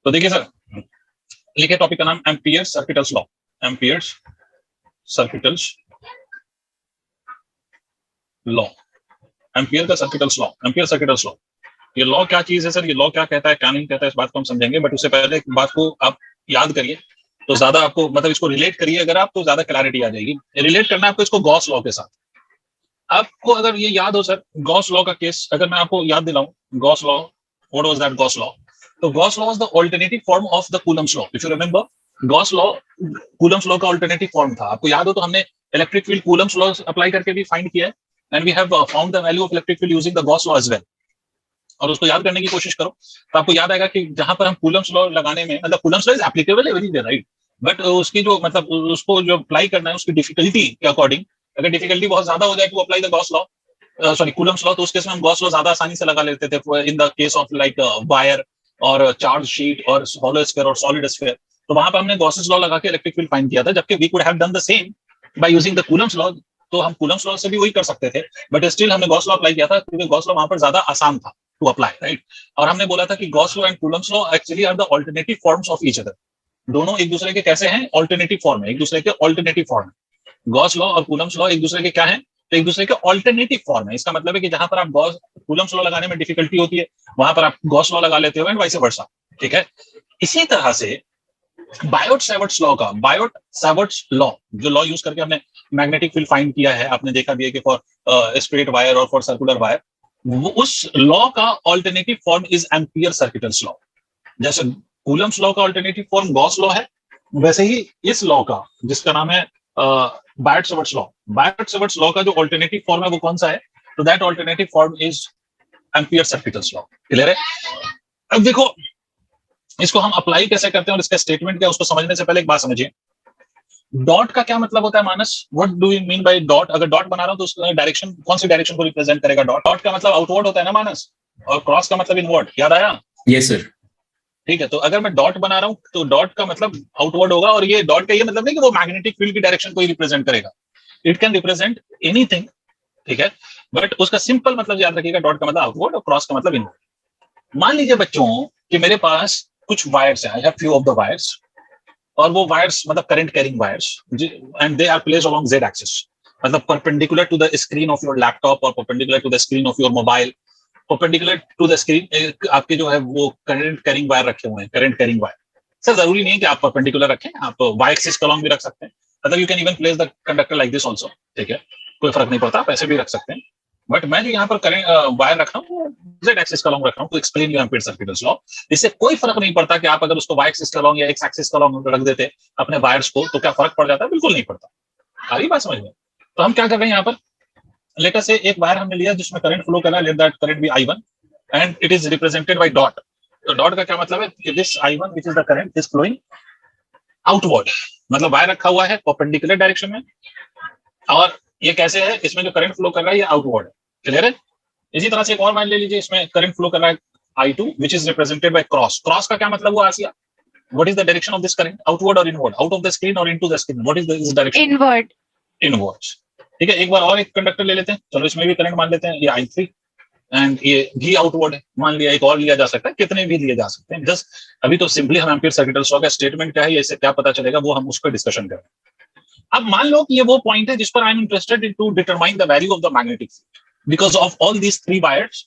तो देखिए सर, लिखे टॉपिक का नाम Ampere circuitals law. Ampere circuitals law, Ampere का circuitals law, Ampere circuitals law. ये लॉ क्या चीज है सर, ये लॉ क्या कहता है क्या नहीं कहता है, इस बात को हम समझेंगे। बट उससे पहले एक बात को आप याद करिए, तो ज्यादा आपको मतलब इसको रिलेट करिए अगर आप, तो ज्यादा क्लैरिटी आ जाएगी। रिलेट करना है आपको इसको गॉस लॉ के साथ। आपको अगर ये याद हो सर, गॉस लॉ का केस अगर मैं आपको याद दिलाऊं, Gauss law, what was that Gauss law? तो Gauss law was the alternative form of the Coulomb's law. If you remember, Gauss law Coulomb's law का अल्टरनेटिव फॉर्म था। आपको याद हो तो हमने electric field Coulomb's law apply करके भी फाइंड किया है, and we have found the value of electric field using the Gauss law as well. और उसको याद करने की कोशिश करो तो आपको याद आएगा कि जहां पर हम कूलम्स लॉ लगाने में, मतलब Coulomb's law is applicable everywhere, right? But उसकी जो मतलब उसको जो अप्लाई करना है उसकी डिफिकल्टी के अकॉर्डिंग, अगर डिफिकल्टी बहुत ज्यादा हो जाए to apply the Gauss law, sorry Coulomb's law, तो उस केस में हम गॉस लॉ ज्यादा आसानी से लगा लेते थे in the case of like wire और चार्ज शीट और हॉलो स्फीयर और सॉलिड स्फीयर। तो वहां पर हमने गॉसेस लॉ लगा के इलेक्ट्रिक फील्ड फाइंड किया था, जबकि we could have done the same by using the Coulomb's law. तो हम कूलम्स लॉ से भी वही कर सकते थे, बट स्टिल हमने गॉस लॉ अप्लाई किया था क्योंकि गॉस लॉ वहां पर ज्यादा आसान था टू अप्लाई, राइट? और हमने बोला था कि Gauss law and Coulomb's law actually are the alternative forms of each other. दोनों एक दूसरे के कैसे हैं? अल्टरनेटिव फॉर्म है, एक दूसरे के अल्टरनेटिव फॉर्म है। गॉस लॉ और कूलम्स लॉ एक दूसरे के क्या है? तो एक दूसरे के अल्टरनेटिव फॉर्म है। इसका मतलब है कि जहां पर आप गॉस कूलम्स लॉ लगाने में डिफिकल्टी होती है, वहां पर आप गॉस लॉ लगा लेते हो एंड वाइस वर्सा, ठीक है? इसी तरह से बायोट सैवर्ट्स लॉ का, बायोट सैवर्ट्स लॉ, जो लॉ यूज करके हमने मैग्नेटिक फील्ड फाइंड किया है, आपने देखा भी है कि फॉर स्ट्रेट वायर और फॉर सर्कुलर वायर, उस लॉ का alternative form is ampere circuitals law. जैसे कूलम्स लॉ का अल्टरनेटिव फॉर्म गॉस लॉ है, वैसे ही इस लॉ का, जिसका नाम है Biot Savart's law, Biot Savart's law का जो अल्टरनेटिव फॉर्म है वो कौन सा है? तो that alternative form is ampere circuitals law. Clear है? अब देखो इसको हम अप्लाई कैसे करते हैं और इसका स्टेटमेंट क्या है, उसको समझने से पहले एक बात समझिए। डॉट का क्या मतलब होता है Manas? What do you mean by dot? अगर डॉट बना रहा हूं तो उसका डायरेक्शन, कौन सी डायरेक्शन को रिप्रेजेंट करेगा? डॉट, डॉट का मतलब आउटवर्ड होता है ना मानस, और क्रॉस का मतलब इनवर्ड। याद आया? Yes sir. ठीक है, तो अगर मैं डॉट बना रहा हूं तो डॉट का मतलब आउटवर्ड होगा, और ये डॉट का ये मतलब नहीं कि वो मैग्नेटिक फील्ड की डायरेक्शन को ही रिप्रेजेंट करेगा। इट कैन रिप्रेजेंट एनीथिंग, ठीक है? बट उसका सिंपल मतलब याद रखिएगा, डॉट का मतलब आउटवर्ड और क्रॉस का मतलब इनवर्ड। मान लीजिए बच्चों कि मेरे पास कुछ वायर्स हैं, I have few of the wires, और वो वायर्स मतलब current carrying wires, and they are placed along Z axis, मतलब perpendicular to the screen of your laptop और perpendicular to the screen of your mobile, perpendicular to the screen आपके जो है वो current carrying wire रखे हुए हैं, current carrying wire. Sir जरूरी नहीं है कि आप परपेंडिकुलर रखें, आप वाई एक्सिस अलोंग भी रख सकते हैं, मतलब you can even place the conductor like this also, ठीक है? कोई फर्क नहीं पड़ता, आप ऐसे भी रख सकते हैं। बट मैं जो यहाँ पर करंट वायर रख रहा हूँ जेड एक्सिस का लॉन्ग रख रहा हूँ to explain you Ampere circuitals law. इससे कोई फर्क नहीं पड़ता कि आप अगर उसको वाई एक्सिस का लॉन्ग या एक्स एक्सिस का लॉन्ग रख देते अपने वायर्स को, तो क्या फर्क पड़ जाता है? बिल्कुल नहीं पड़ता। आ रही बात समझ में? तो हम क्या कर रहे हैं यहाँ पर, लेटर से एक वायर हमने लिया जिसमें करंट फ्लो कर रहा है, let that current be I1 and it is represented by dot. तो डॉट का क्या मतलब है? This I1 which is the current is flowing outward, मतलब वायर रखा हुआ है परपेंडिकुलर डायरेक्शन में, और ये कैसे है? इसमें जो करंट फ्लो कर रहा है ये आउटवर्ड है। क्लियर है? इसी तरह से एक और मान ले लीजिए, इसमें करंट फ्लो कर रहा है I2 which is represented by cross. Cross का क्या मतलब हुआ आसिया? What is the direction of this current? Outward or inward? Out of the screen or into the screen? What is this direction? Inward. Inwards. ठीक है, एक बार और एक conductor ले लेते हैं, चलो इसमें भी करंट मान लेते हैं, ये I3 एंड ये भी आउटवर्ड है, मान लिया। एक और लिया जा सकता है, कितने भी लिए जा सकते हैं, जस्ट अभी तो सिंपली हम एम्पियर सर्किटल्स लॉ का स्टेटमेंट क्या है, इससे क्या पता चलेगा, वो हम उस पर डिस्कशन करें। अब मान लो कि ये वो पॉइंट है जिस पर I am interested in to determine the value of the magnetic field. Because of all these three wires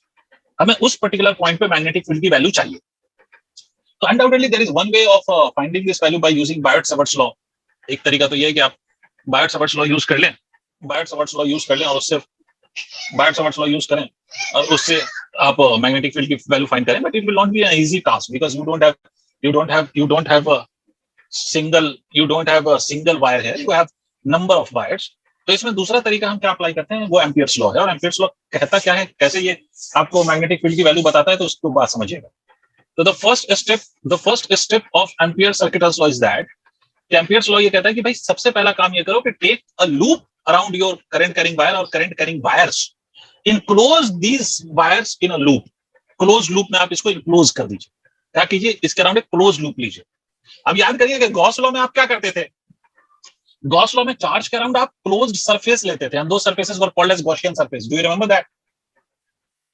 हमें उस पर्टिकुलर पॉइंट पे मैग्नेटिक फील्ड की वैल्यू चाहिए। तो undoubtedly there is one way of finding this value by using Biot Savart's law. एक तरीका तो ये है कि आप बायोट सैवर्ट्स लॉ यूज कर लें, बायोट सैवर्ट्स लॉ यूज कर लें और उससे बायोट सैवर्ट्स लॉ यूज करें और उससे आप मैग्नेटिक फील्ड की वैल्यू फाइंड करें। But it will not be an easy task because you don't have a single wire here, you have number of wires। तो इसमें दूसरा तरीका हम क्या अप्लाई करते हैं, वो एम्पियर्स लॉ है। और एम्पियर्स लॉ कहता क्या है, कैसे ये आपको मैग्नेटिक फील्ड की वैल्यू बताता है, तो उसको बात समझिएगा। तो the first step of ampere circuitals law is that, Ampere's law ये कहता है कि भाई सबसे पहला काम ये करो कि take a loop around your current carrying wire और current carrying wires, enclose these wires in a loop. Close loop में आप इसको इनक्लोज कर दीजिए। क्या कीजिए, इसके अराउंड एक क्लोज लूप लीजिए। अब याद करिए कि गॉस लॉ में आप क्या करते थे, गॉस लॉ में चार्ज के अराउंड आप क्लोज्ड सरफेस लेते थे, and those surfaces were called as Gaussian surface. Do you remember that?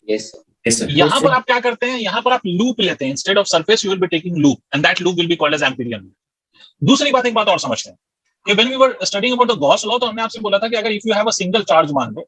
Yes sir. यहां पर आप क्या करते हैं, यहां पर आप लूप लेते हैं, instead of surface you will be taking loop and that loop will be called as Amperian loop. दूसरी बात, एक बात और समझते हैं कि when we were studying about the Gauss law, तो हमने आपसे बोला था कि अगर if you have a single charge मान लो,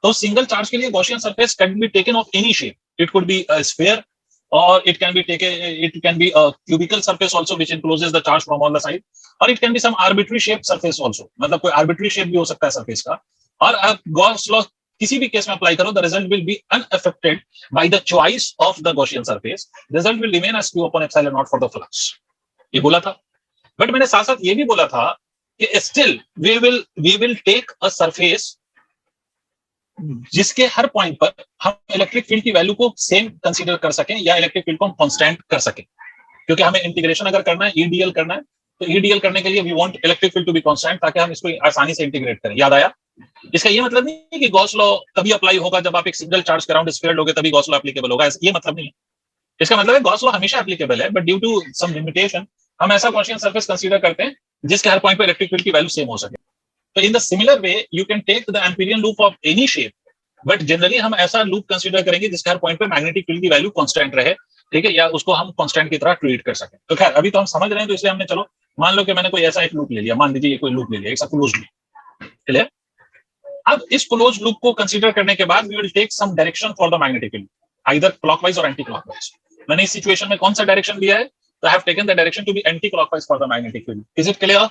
तो सिंगल चार्ज के लिए Gaussian surface can be taken of any shape, it could be a sphere or it can be taken, it can be a cubical surface also which encloses the charge from all the side, or it can be some arbitrary shaped surface also, मतलब कोई arbitrary shape भी हो सकता है surface का। और आप Gauss law किसी भी केस में अप्लाई करो, the result will be unaffected by the choice of the Gaussian surface, result will remain as q upon epsilon naught for the flux। ये बोला था, बट मैंने साथ साथ ये भी बोला था कि still we will take a surface जिसके हर पॉइंट पर हम इलेक्ट्रिक फील्ड की वैल्यू को सेम कंसीडर कर सकें या इलेक्ट्रिक फील्ड को हम कांस्टेंट कर सकें, क्योंकि हमें इंटीग्रेशन अगर करना है, ईडीएल करना है, तो ईडीएल करने के लिए we want electric field to be constant, ताकि हम इसको आसानी से इंटीग्रेट करें। याद आया? इसका ये मतलब नहीं है कि गॉस लॉ तभी अप्लाई होगा जब आप एक सिंगल चार्ज के अराउंड स्फीयर लोगे तभी गॉस लॉ एप्लीकेबल होगा, ये मतलब नहीं है। इसका मतलब है गॉस लॉ हमेशा एप्लीकेबल है, but due to some limitation हम ऐसा गॉसियन सरफेस कंसीडर करते हैं जिसके हर पॉइंट पर इलेक्ट्रिक फील्ड की वैल्यू सेम हो सके। तो in the similar way you can take the empyrean loop of any shape, but generally हम ऐसा लूप कंसीडर करेंगे जिसके हर पॉइंट पे मैग्नेटिक फील्ड की वैल्यू कांस्टेंट रहे, ठीक है, या उसको हम कांस्टेंट की तरह ट्रीट कर सकें। तो खैर अभी तो हम समझ रहे हैं, तो इसलिए हमने चलो मान लो कि मैंने कोई ऐसा एक लूप ले लिया, मान लीजिए ये कोई लूप ले लिया, एक क्लोज लूप, क्लियर। अब इस क्लोज लूप को कंसीडर करने के बाद we will take some direction for the magnetic field, either clockwise और एंटी क्लॉकवाइज। मैंने इस सिचुएशन में कौन सा डायरेक्शन लिया है, तो I have taken the direction to be anticlockwise for the magnetic field. Is it clear?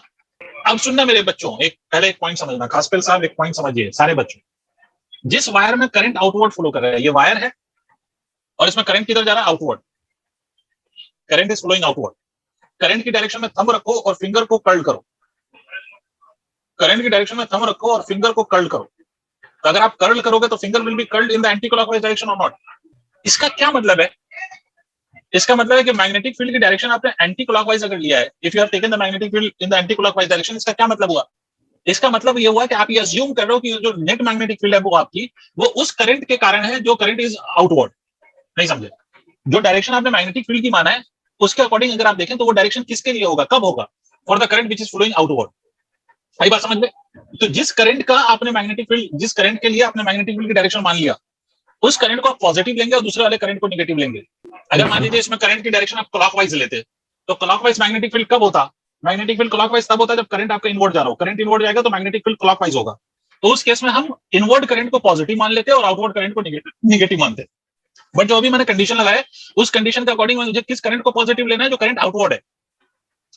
अब सुनना मेरे बच्चों, पहले एक पॉइंट समझना, खासपेल साहब एक पॉइंट समझिए सारे बच्चों। जिस वायर में करंट आउटवर्ड फ्लो कर रहा है, ये वायर है और इसमें करंट किधर जा रहा है, outward, current is flowing outward. Current की डायरेक्शन में थंब रखो और फिंगर को कर्ल करो, करंट की डायरेक्शन में थंब रखो और फिंगर को कर्ल करो। तो अगर आप कर्ल करोगे तो finger will be curled in the anti clockwise direction और नॉट। इसका क्या मतलब है? इसका मतलब है कि मैग्नेटिक फील्ड की डायरेक्शन आपने एंटी क्लॉकवाइज अगर लिया है, if you have taken the magnetic field in the anti clockwise direction, इसका क्या मतलब हुआ? इसका मतलब ये हुआ कि आप ये अज्यूम कर रहे हो कि जो नेट मैग्नेटिक फील्ड है वो आपकी, वो उस करंट के कारण है जो करंट इज आउटवर्ड। नहीं समझे? जो डायरेक्शन आपने मैग्नेटिक फील्ड की माना है, उसके अकॉर्डिंग अगर आप देखें तो वो डायरेक्शन किसके लिए होगा, कब होगा? For the current which is flowing outward. सही बात समझ में? तो जिस करंट का आपने मैग्नेटिक फील्ड, जिस करंट के लिए आपने मैग्नेटिक फील्ड की डायरेक्शन मान लिया, उस करंट को आप पॉजिटिव लेंगे और दूसरे वाले करंट को नेगेटिव लेंगे। अगर मान लीजिए इसमें करंट की डायरेक्शन आप क्लॉकवाइज लेते, तो क्लॉकवाइज मैग्नेटिक फील्ड कब होता? मैग्नेटिक फील्ड क्लॉकवाइज तब होता है जब करंट आपका इनवर्ड जा रहा हो। करंट इनवर्ड जाएगा तो मैग्नेटिक फील्ड क्लॉकवाइज होगा। तो उस केस में हम इनवर्ड करंट को पॉजिटिव मान लेते और आउटवर्ड करंट को नेगेटिव मानते। बट जो अभी मैंने कंडीशन लगाया, उस कंडीशन के अकॉर्डिंग मुझे किस करंट को पॉजिटिव लेना है, जो करंट आउटवर्ड है,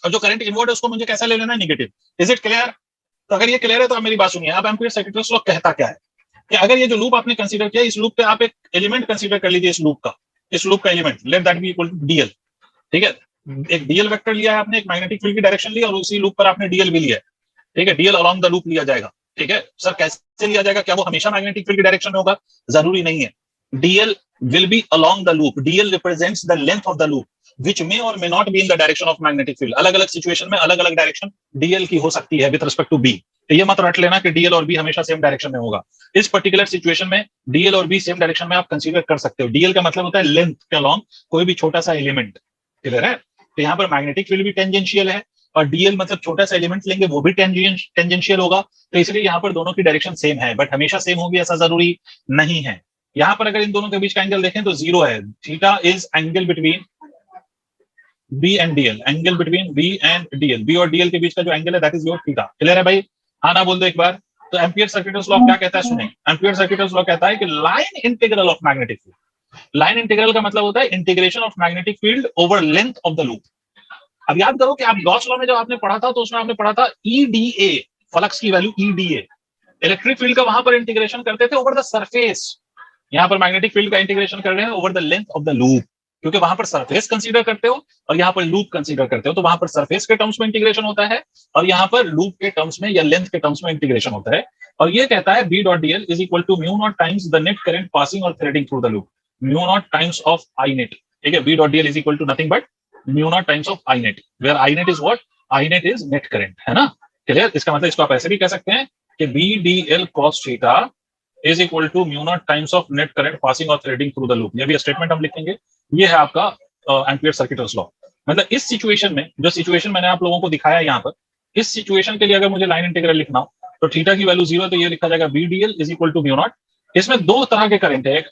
और जो करंट इनवर्ड है उसको मुझे कैसा ले लेना है, नेगेटिव। Is it clear? तो अगर ये क्लियर है तो आप मेरी बात सुनिए। अब एम्पीयर सर्किट लॉ कहता क्या है कि अगर ये जो लूप आपने कंसीडर किया, इस लूप पे आप एक एलिमेंट कंसीडर कर लीजिए, इस लूप का element, let that be equal to DL. ठीक है, एक डीएल वेक्टर लिया है आपने, एक मैग्नेटिक फील्ड की डायरेक्शन ली और उसी लूप पर आपने डीएल भी लिया है। ठीक है, डीएल अलोंग द लूप लिया जाएगा। ठीक है सर, कैसे लिया जाएगा? क्या वो हमेशा मैग्नेटिक फील्ड की डायरेक्शन में होगा? जरूरी नहीं है। DL will be along the loop, DL represents the length of the loop which may or may not be in the direction of magnetic field। अलग अलग सिचुएशन में अलग अलग डायरेक्शन डीएल की हो सकती है विद रिस्पेक्ट टू बी। तो ये मत रट लेना कि डीएल और बी हमेशा सेम डायरेक्शन में होगा। इस पर्टिकुलर सिचुएशन में डीएल और बी सेम डायरेक्शन में आप कंसीडर कर सकते हो। डीएल का मतलब होता है लेंथ के अलोंग कोई भी छोटा सा एलिमेंट। क्लियर है? तो यहाँ पर मैग्नेटिक फील्ड भी टेंजेंशियल है और डीएल मतलब छोटा सा एलिमेंट लेंगे वो भी टेंजेंशियल होगा। तो इसलिए यहाँ पर दोनों की डायरेक्शन सेम है, बट हमेशा सेम होगी ऐसा जरूरी नहीं है। यहाँ पर अगर इन दोनों के बीच का एंगल देखें तो 0 है। Theta is angle between B and DL, angle between B and DL, B और डीएल के बीच का जो एंगल है that is your theta. Clear है भाई? हाँ ना बोल दो एक बार। तो एम्पीयर सर्किटस लॉ क्या कहता है सुने। एम्पीयर सर्किटस लॉ कहता है कि line integral of magnetic field, line integral का मतलब होता है integration of magnetic field over length of the loop. अब याद करो कि आप गॉस लॉ में जब आपने पढ़ा था तो उसमें आपने पढ़ा था ईडीए, फ्लक्स की वैल्यू ईडीए, इलेक्ट्रिक फील्ड का वहां पर इंटीग्रेशन करते थे ओवर द सरफेस। यहाँ पर मैग्नेटिक फील्ड का इंटीग्रेशन कर रहे हैं over the length of the loop, क्योंकि वहां पर सरफेस कंसीडर करते हो और यहाँ पर लूप कंसीडर करते हो। तो वहां पर सरफेस के टर्म्स में इंटीग्रेशन होता है और यहाँ पर लूप के टर्म्स में या लेंथ के टर्म्स में इंटीग्रेशन होता है। और ये कहता है B dot DL is equal to mu naught times the net current passing और threading through the loop, mu naught times of I net. ठीक है, B dot DL is equal to nothing but mu naught times of I net, where I net is what, I net is net current, है ना। Clear? इसका मतलब इसको आप ऐसे भी कह सकते हैं कि B D L cos theta is equal to mu naught times of net current passing और थ्रेडिंग थ्रू द लूप। ये भी स्टेटमेंट हम लिखेंगे। ये है आपका एम्पीयर सर्किटस लॉ। मतलब इस सिचुएशन में, जो सिचुएशन मैंने आप लोगों को दिखाया यहाँ पर, इस सिचुएशन के लिए अगर मुझे लाइन इंटीग्रल लिखना हो तो थीटा की वैल्यू 0 तो ये लिखा जाएगा B D L is equal to mu naught. इसमें दो तरह के करंट है,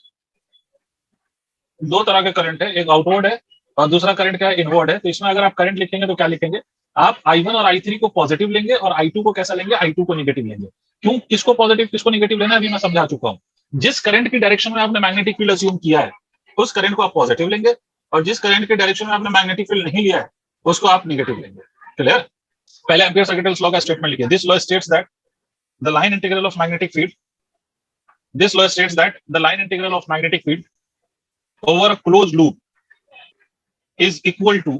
दो तरह के करंट है, एक आउटवर्ड है और दूसरा करंट क्या है, इनवर्ड है। तो इसमें अगर आप करंट लिखेंगे तो क्या लिखेंगे, आप I1 और I3 को पॉजिटिव लेंगे और I2 को कैसा लेंगे, I2 को निगेटिव लेंगे। क्यों, किसको पॉजिटिव किसको निगेटिव लेना है अभी मैं समझा चुका हूं। जिस करंट की डायरेक्शन में आपने मैग्नेटिक फील्ड अज्यूम किया है उस करंट को आप पॉजिटिव लेंगे, और जिस करंट के डायरेक्शन में आपने मैग्नेटिक फील्ड नहीं लिया है उसको आप निगेटिव लेंगे। क्लियर। पहले एम्पियर सर्किटल लॉ का स्टेटमेंट लिखिए। This law states that the line integral of magnetic field, this law states that the line integral of magnetic field over a closed loop is equal to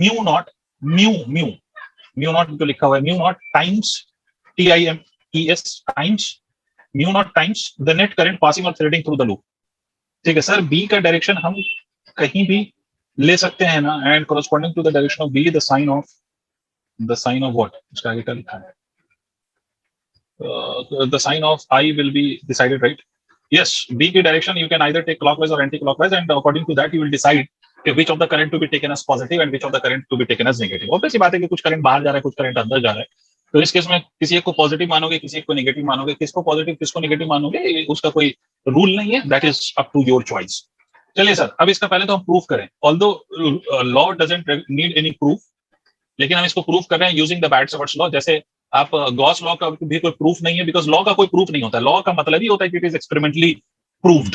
mu naught mu naught जो लिखा हुआ है mu naught times TIMES times mu naught times the net current passing or threading through the loop। ठीक है sir, B का direction हम कहीं भी ले सकते हैं ना, and corresponding to the direction of B the sign of what, इसका आगे क्या लिखा है, the sign of I will be decided, right? Yes, B की direction you can either take clockwise or anti-clockwise, and according to that you will decide which of the current to be taken as positive and which of the current to be taken as negative। obvious बात है कि कुछ current बाहर जा रहा है, कुछ current अंदर जा रहा है, तो इस केस में किसी एक को पॉजिटिव मानोगे, किसी एक को नेगेटिव मानोगे। किसको पॉजिटिव किसको नेगेटिव मानोगे उसका कोई रूल नहीं है, that is up to your choice. चलिए सर, अब इसका पहले तो हम प्रूफ करें, although law doesn't need any proof, लेकिन हम इसको प्रूफ कर रहे हैं यूजिंग द बायट-सावर्ट्स लॉ। जैसे आप गॉस लॉ का भी कोई प्रूफ नहीं है, बिकॉज लॉ का कोई प्रूफ नहीं होता। लॉ का मतलब ही होता है कि इट इज एक्सपेरिमेंटली प्रूव्ड,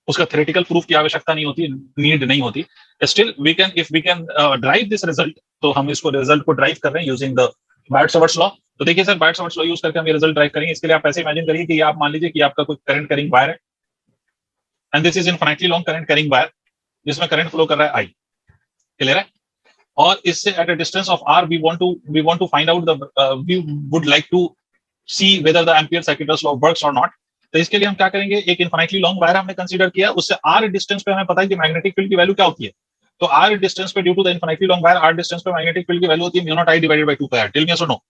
उसका थ्योरेटिकल प्रूफ की आवश्यकता नहीं होती, नीड नहीं होती। Still we can, if we can derive this result, तो हम इसको रिजल्ट को ड्राइव कर रहे हैं यूजिंग द बायट-सावर्ट्स लॉ। तो देखिए सर, बायट-सावर्ट्स लॉ यूज करके हम ये रिजल्ट ड्राइव करेंगे। इसके लिए आप ऐसे इमेजिन करिए कि आप मान लीजिए कि आपका कोई करंट कैरिंग वायर है, and this is infinitely long current carrying wire, जिसमें करंट फ्लो कर रहा है I। क्लियर है। और इससे at a distance of r we want to find out the we would like to see whether the ampere circuitous law works or not। तो इसके लिए हम क्या करेंगे, एक इनफिनिटली लॉन्ग वायर हमने कंसीडर किया, उससे r डिस्टेंस पे हमें पता है कि मैग्नेटिक फील्ड की वैल्यू क्या होती है। तो r डिस्टेंस पे due to the infinitely long wire r distance पे मैग्नेटिक फील्ड की वैल्यू होती है mu not I divided by 2 pi r। Tell me yes और नो।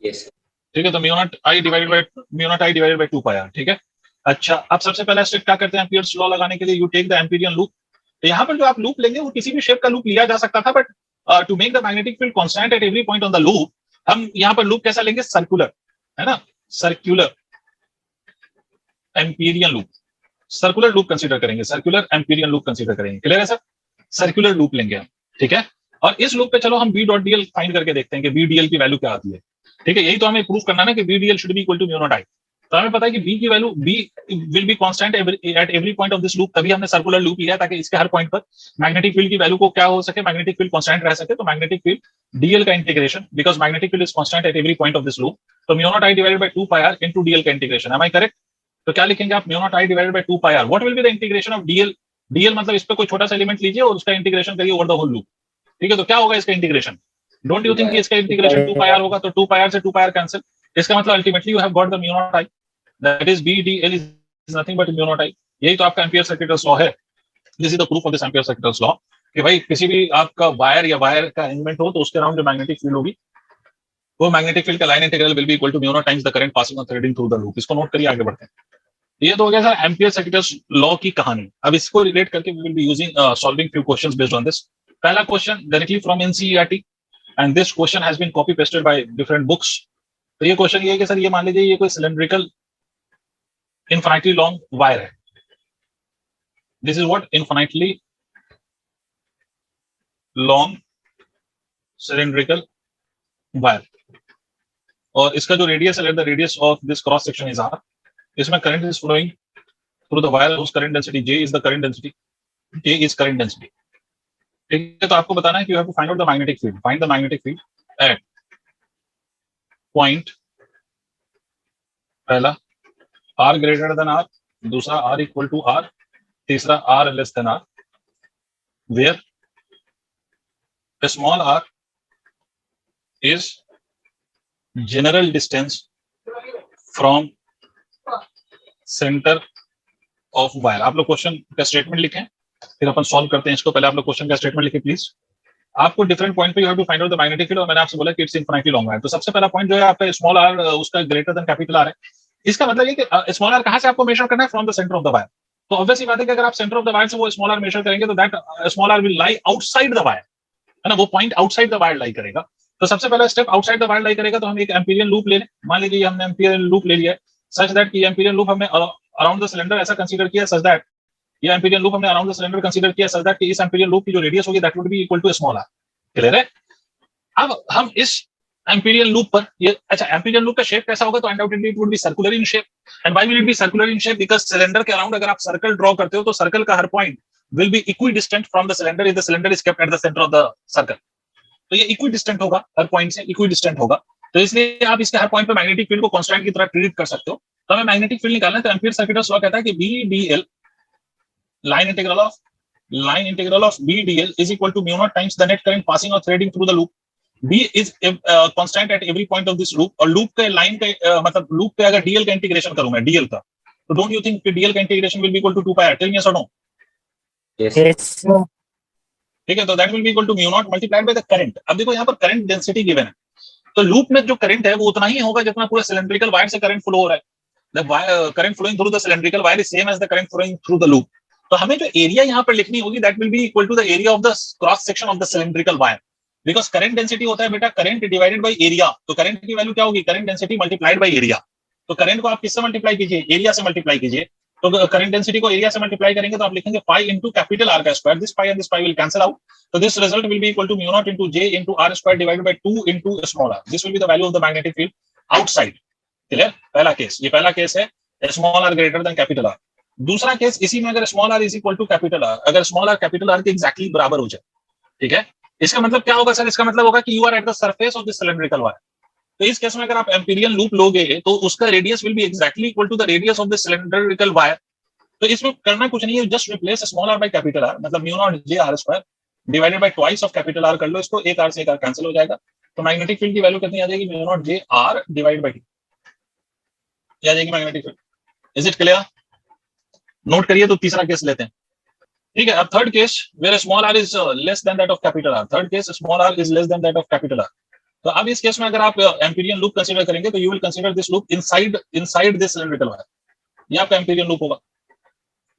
यस। ठीक है, तो mu not I divided by 2 pi r। ठीक है। अच्छा, अब सबसे पहला स्टेप क्या करते हैं एम्पियर्स लॉ लगाने के लिए, यू टेक द एम्पिरियन लूप। तो यहाँ पर जो आप लूप लेंगे वो किसी भी शेप का लूप लिया जा सकता था, but to make the magnetic field constant at every point on the loop, हम यहाँ पर लूप कैसा लेंगे, सर्कुलर, है ना, circular Amperian loop, circular loop consider करेंगे, सर्कुलर एम्पिरियन लूप कंसीडर करेंगे। क्लियर है सर, सर्कुलर लूप लेंगे हम। ठीक है, और इस लूप पे चलो हम B डॉट DL फाइंड करके देखते हैं कि B DL की वैल्यू क्या आती है। ठीक है, यही तो हमें प्रूफ करना है कि B DL should be equal to mu not I। तो हमें पता है कि B की value B will be constant at every point of this loop, तभी हमने सर्कुलर लूप लिया ताकि इसके हर पॉइंट पर मैग्नेटिक फील्ड की वैल्यू को क्या हो सके, मैग्नेटिक फील्ड कांस्टेंट रह सके। तो मैग्नेटिक फील्ड DL का integration, because magnetic field is constant at every point of this loop, तो mu not I divided by 2 pi r into DL का इंटीग्रेशन। Am I correct. तो क्या लिखेंगे आप, mu not I divided by 2 pi r, what will be the integration of DL। DL मतलब इस पे कोई छोटा सा एलिमेंट लीजिए और उसका इंटीग्रेशन करिए ओवर द होल लूप। ठीक है, तो क्या होगा इसका इंटीग्रेशन, डोंट यू थिंक कि इसका इंटीग्रेशन 2 पाई r होगा। तो 2 पाई r से 2 पाई r कैंसिल, इसका मतलब ultimately you have got the mu naught I, that is B DL is nothing but mu naught I। यही तो आपका एम्पियर सर्किटल्स लॉ है। This is the proof of this ampere circuitals law कि भाई किसी भी आपका वायर या वायर का एलिमेंट हो तो उसके अराउंड जो मैग्नेटिक फील्ड होगी वो मैग्नेटिक फील्ड का line integral will be equal to mu naught times the current passing on threading through the loop. इसको नोट करिए, आगे बढ़ते हैं। ये तो हो गया सर एम्पियर सर्किटल्स लॉ की कहानी। अब इसको रिलेट करके we will be using solving few questions based on this. पहला question directly from NCERT, and this question has been copy pasted by different books. तो ये क्वेश्चन ये है कि सर ये मान लीजिए ये कोई सिलेंड्रिकल infinitely long wire है। This is what infinitely long cylindrical wire, और इसका जो रेडियस है, the radius of this cross section is r। इसमें current is flowing through the wire whose current density J is the current density, J is current density। ठीक है, तो आपको बताना है कि you have to find out the magnetic field, find the magnetic field at point, पहला R greater than R, दूसरा R equal to R, तीसरा R less than R, where small r is general distance from center of wire। आप लोग question का statement लिखें, फिर अपन solve करते हैं इसको। पहले आप लोग क्वेश्चन का स्टेटमेंट लिखें प्लीज। आपको डिफरेंट पॉइंट पे you have to find out the magnetic field, और मैंने आपसे बोला कि इट्स इनफिनिटली लॉन्ग वायर। तो सबसे पहला पॉइंट जो है आपका स्मॉल r उसका ग्रेटर देन कैपिटल R है। इसका मतलब ये कि स्मॉल r कहां से आपको मेजर करना है, from the centre of the wire. तो ऑब्वियसली बात है कि अगर आप सेंटर ऑफ द वायर से वो स्मॉल r मेजर करेंगे तो that small r will lie outside the wire, है ना, वो पॉइंट आउटसाइड द वायर लाई करेगा। तो सबसे पहला स्टेप आउटसाइड द वायर लाई करेगा, तो हम एक एम्पीरियन लूप ले लें। मान लीजिए हमने एम्पीरियन लूप ले लिया है सच दैट कि एम्पीरियन लूप हमने अराउंड द सिलेंडर ऐसा कंसीडर किया सच दैट ये एम्पीरियल लूप हमने अराउंड द सिलेंडर कंसीडर किया सच दैट कि इस एम्पीरियल लूप की जो रेडियस होगी that would be equal to small r. Clear है? अब हम इस एम्पीरियल लूप पर ये अच्छा एम्पीरियल लूप का शेप कैसा होगा, तो undoubtedly it would be circular in shape. And why will it be circular in shape? Because cylinder के अराउंड अगर आप सर्कल ड्रॉ करते हो तो सर्कल का हर point will be equidistant from the cylinder if the cylinder is kept at the centre of the circle. तो ये इक्विडिस्टेंट होगा, हर पॉइंट से इक्विडिस्टेंट होगा, तो इसलिए आप इसके हर पॉइंट पे मैग्नेटिक फील्ड को कांस्टेंट की तरह ट्रीट कर सकते हो। तो हमें मैग्नेटिक फील्ड निकालना है, तो एम्पीयर सर्किटस लॉ कहता है कि BDL line integral of BDL is equal to mu naught times the net current passing or threading through the loop. B is constant at every point of this loop, और loop के line के मतलब loop पे अगर DL का integration करूं मैं DL का, तो don't you think कि DL का integration will be equal to 2 pi r? Tell me yes or no? Yes. ठीक है, तो that will be equal to mu naught multiplied by the current। अब देखो यहाँ पर करंट डेंसिटी गिवन है, तो लूप में जो करंट है वो उतना ही होगा जितना पूरे सिलेंड्रिकल वायर से करंट फ्लो हो रहा है। The current flowing through the cylindrical wire is same as the current flowing through the loop। तो हमें जो एरिया यहाँ पर लिखनी होगी that will be equal to the area of the cross section of the cylindrical wire, because current density होता है बेटा करंट डिवाइडेड बाय एरिया। तो करंट की वैल्यू क्या होगी? Current density multiplied by area. तो करंट को आप किससे मल्टीप्लाई कीजिए? एरिया से मल्टीप्लाई कीजिए। तो करंट डेंसिटी को एरिया से मल्टीप्लाई करेंगे तो आप लिखेंगे पाई इंटू कैपिटल आर का square, this pi and this pi will cancel out, तो this result will be equal to mu not into J into R square divided by 2 into small R. This will be the value of the magnetic field outside. Clear? पहला case, ये पहला case है small R greater than capital R. दूसरा case, इसी में अगर small are is equal to capital R, अगर small r capital R के एग्जैक्टली बराबर हो जाए, ठीक है, इसका मतलब क्या होगा सर? इसका मतलब होगा कि you are at the surface of the cylindrical wire. तो इस केस में अगर आप एम्पीरियल लूप लोगे तो उसका radius will be exactly equal to the radius of the cylindrical wire. तो इसमें करना कुछ नहीं है, just replace small R by capital R, मतलब mu not J R square divided by twice of capital R कर लो इसको, एक आर से एक आर कैंसिल हो जाएगा, तो मैग्नेटिक फील्ड की वैल्यू कितनी आ जाएगी? Mu not J R divided by आ जाएगी magnetic field. Is it clear? Note करिए। तो तीसरा केस लेते हैं, ठीक है। अब third case where small are is less than that of capital R, third case small are is less than that of capital R. तो अब इस केस में अगर आप एम्पीरियल लूप कंसीडर करेंगे तो you will consider this loop inside this cylindrical wire, ये आपका एम्पीरियल लूप होगा,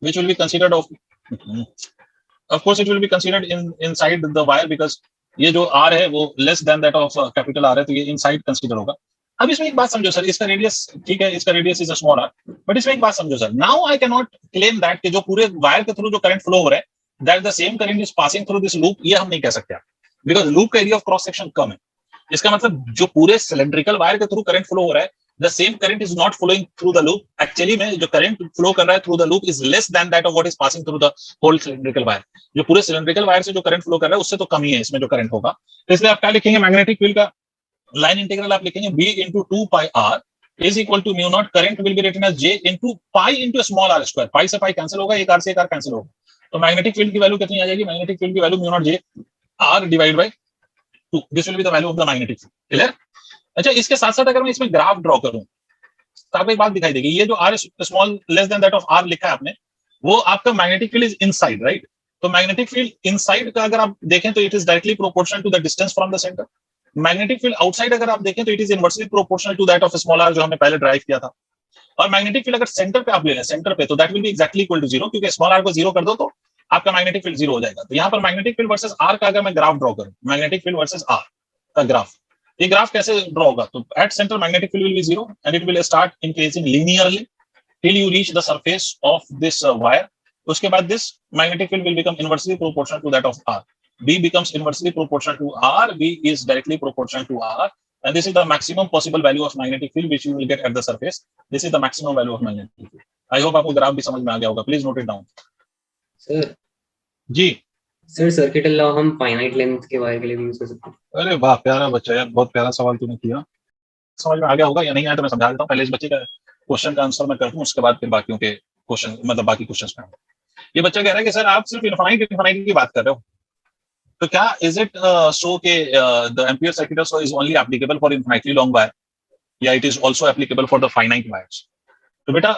which will be considered of course it will be considered inside the wire because ये जो r है वो less than that of capital R है, तो ये inside consider होगा। अब इसमें एक बात समझो सर, इसका रेडियस ठीक है, इसका radius is small R, but इसमें एक बात समझो sir, now I can not claim that कि जो पूरे वायर के थ्रू जो करंट फ्लो हो रहा है that the same current is passing through this loop, ये हम नहीं कह सकते, बिकॉज लूप का एरिया ऑफ क्रॉस सेक्शन कम है। इसका मतलब जो पूरे सिलेंड्रिकल वायर के थ्रू करंट फ्लो हो रहा है, the same current is not flowing through the loop, actually में जो current flow कर रहा है through the loop is less than that of what is passing through the whole cylindrical wire। जो पूरे cylindrical wire से जो current flow कर रहा है उससे तो कम ही है इसमें जो current होगा। तो इसलिए आप क्या लिखेंगे? मैग्नेटिक फील्ड का लाइन इंटीग्रल आप लिखेंगे b into 2 pi r is equal to mu naught, current will be written as j into pi into small r square, pi से pi कैंसिल होगा, एक r से एक r कैंसिल होगा, तो मैग्नेटिक फील्ड की वैल्यू कितनी आ जाएगी? मैग्नेटिक फील्ड की value mu naught j r divide by 2, this will be the value of the magnetic field. Clear? अच्छा, इसके साथ साथ अगर मैं इसमें ग्राफ ड्रॉ करूं तो आपको एक बात दिखाई देगी, ये जो r small less than that of r लिखा है आपने, वो आपका magnetic field is inside, right? तो मैग्नेटिक फील्ड इनसाइड का अगर आप देखें तो it is directly proportional to the distance from the centre. Magnetic field outside अगर आप देखें तो it is inversely proportional to that of small r जो हमने पहले ड्राइव किया था। और मैग्नेटिक फील्ड अगर सेंटर पे आप ले लें, सेंटर पे, तो that will be exactly equal to 0, क्योंकि स्मॉल r को 0 कर दो तो आपका मैग्नेटिक फील्ड 0 हो जाएगा। तो यहाँ पर मैग्नेटिक फील्ड वर्सेस r का अगर मैं ग्राफ ड्रॉ करूं, मैग्नेटिक फील्ड वर्सेस r का ग्राफ, ये ग्राफ कैसे ड्रॉ होगा? तो at centre magnetic field will be 0 and it will start increasing linearly till you reach the surface of this wire. उसके बाद this magnetic field will become inversely proportional to that of r, b becomes inversely proportional to r, b is directly proportional to r, and this is the maximum possible value of magnetic field which you will get at the surface. This is the maximum value of magnetic field. I hope आपको graph भी समझ में आ गया होगा, please note it down. Sir ji sir, circuital law हम finite length के wire के लिए भी यूज कर सकते हैं? अरे वाह, प्यारा बच्चा यार, बहुत प्यारा सवाल तूने किया। समझ में आ गया होगा या नहीं आया तो मैं समझा देता हूँ। पहले इस बच्चे का क्वेश्चन का आंसर मैं कर दूं, उसके बाद फिर बाकियों के क्वेश्चन, मतलब बाकी क्वेश्चंस में। ये बच्चा कह रहा है कि सर आप सिर्फ इनफाइनाइट की बात कर रहे हो, तो क्या इज इट सो के the ampere circuital law is only applicable for infinitely long wire या it is also applicable for the finite wires? तो बेटा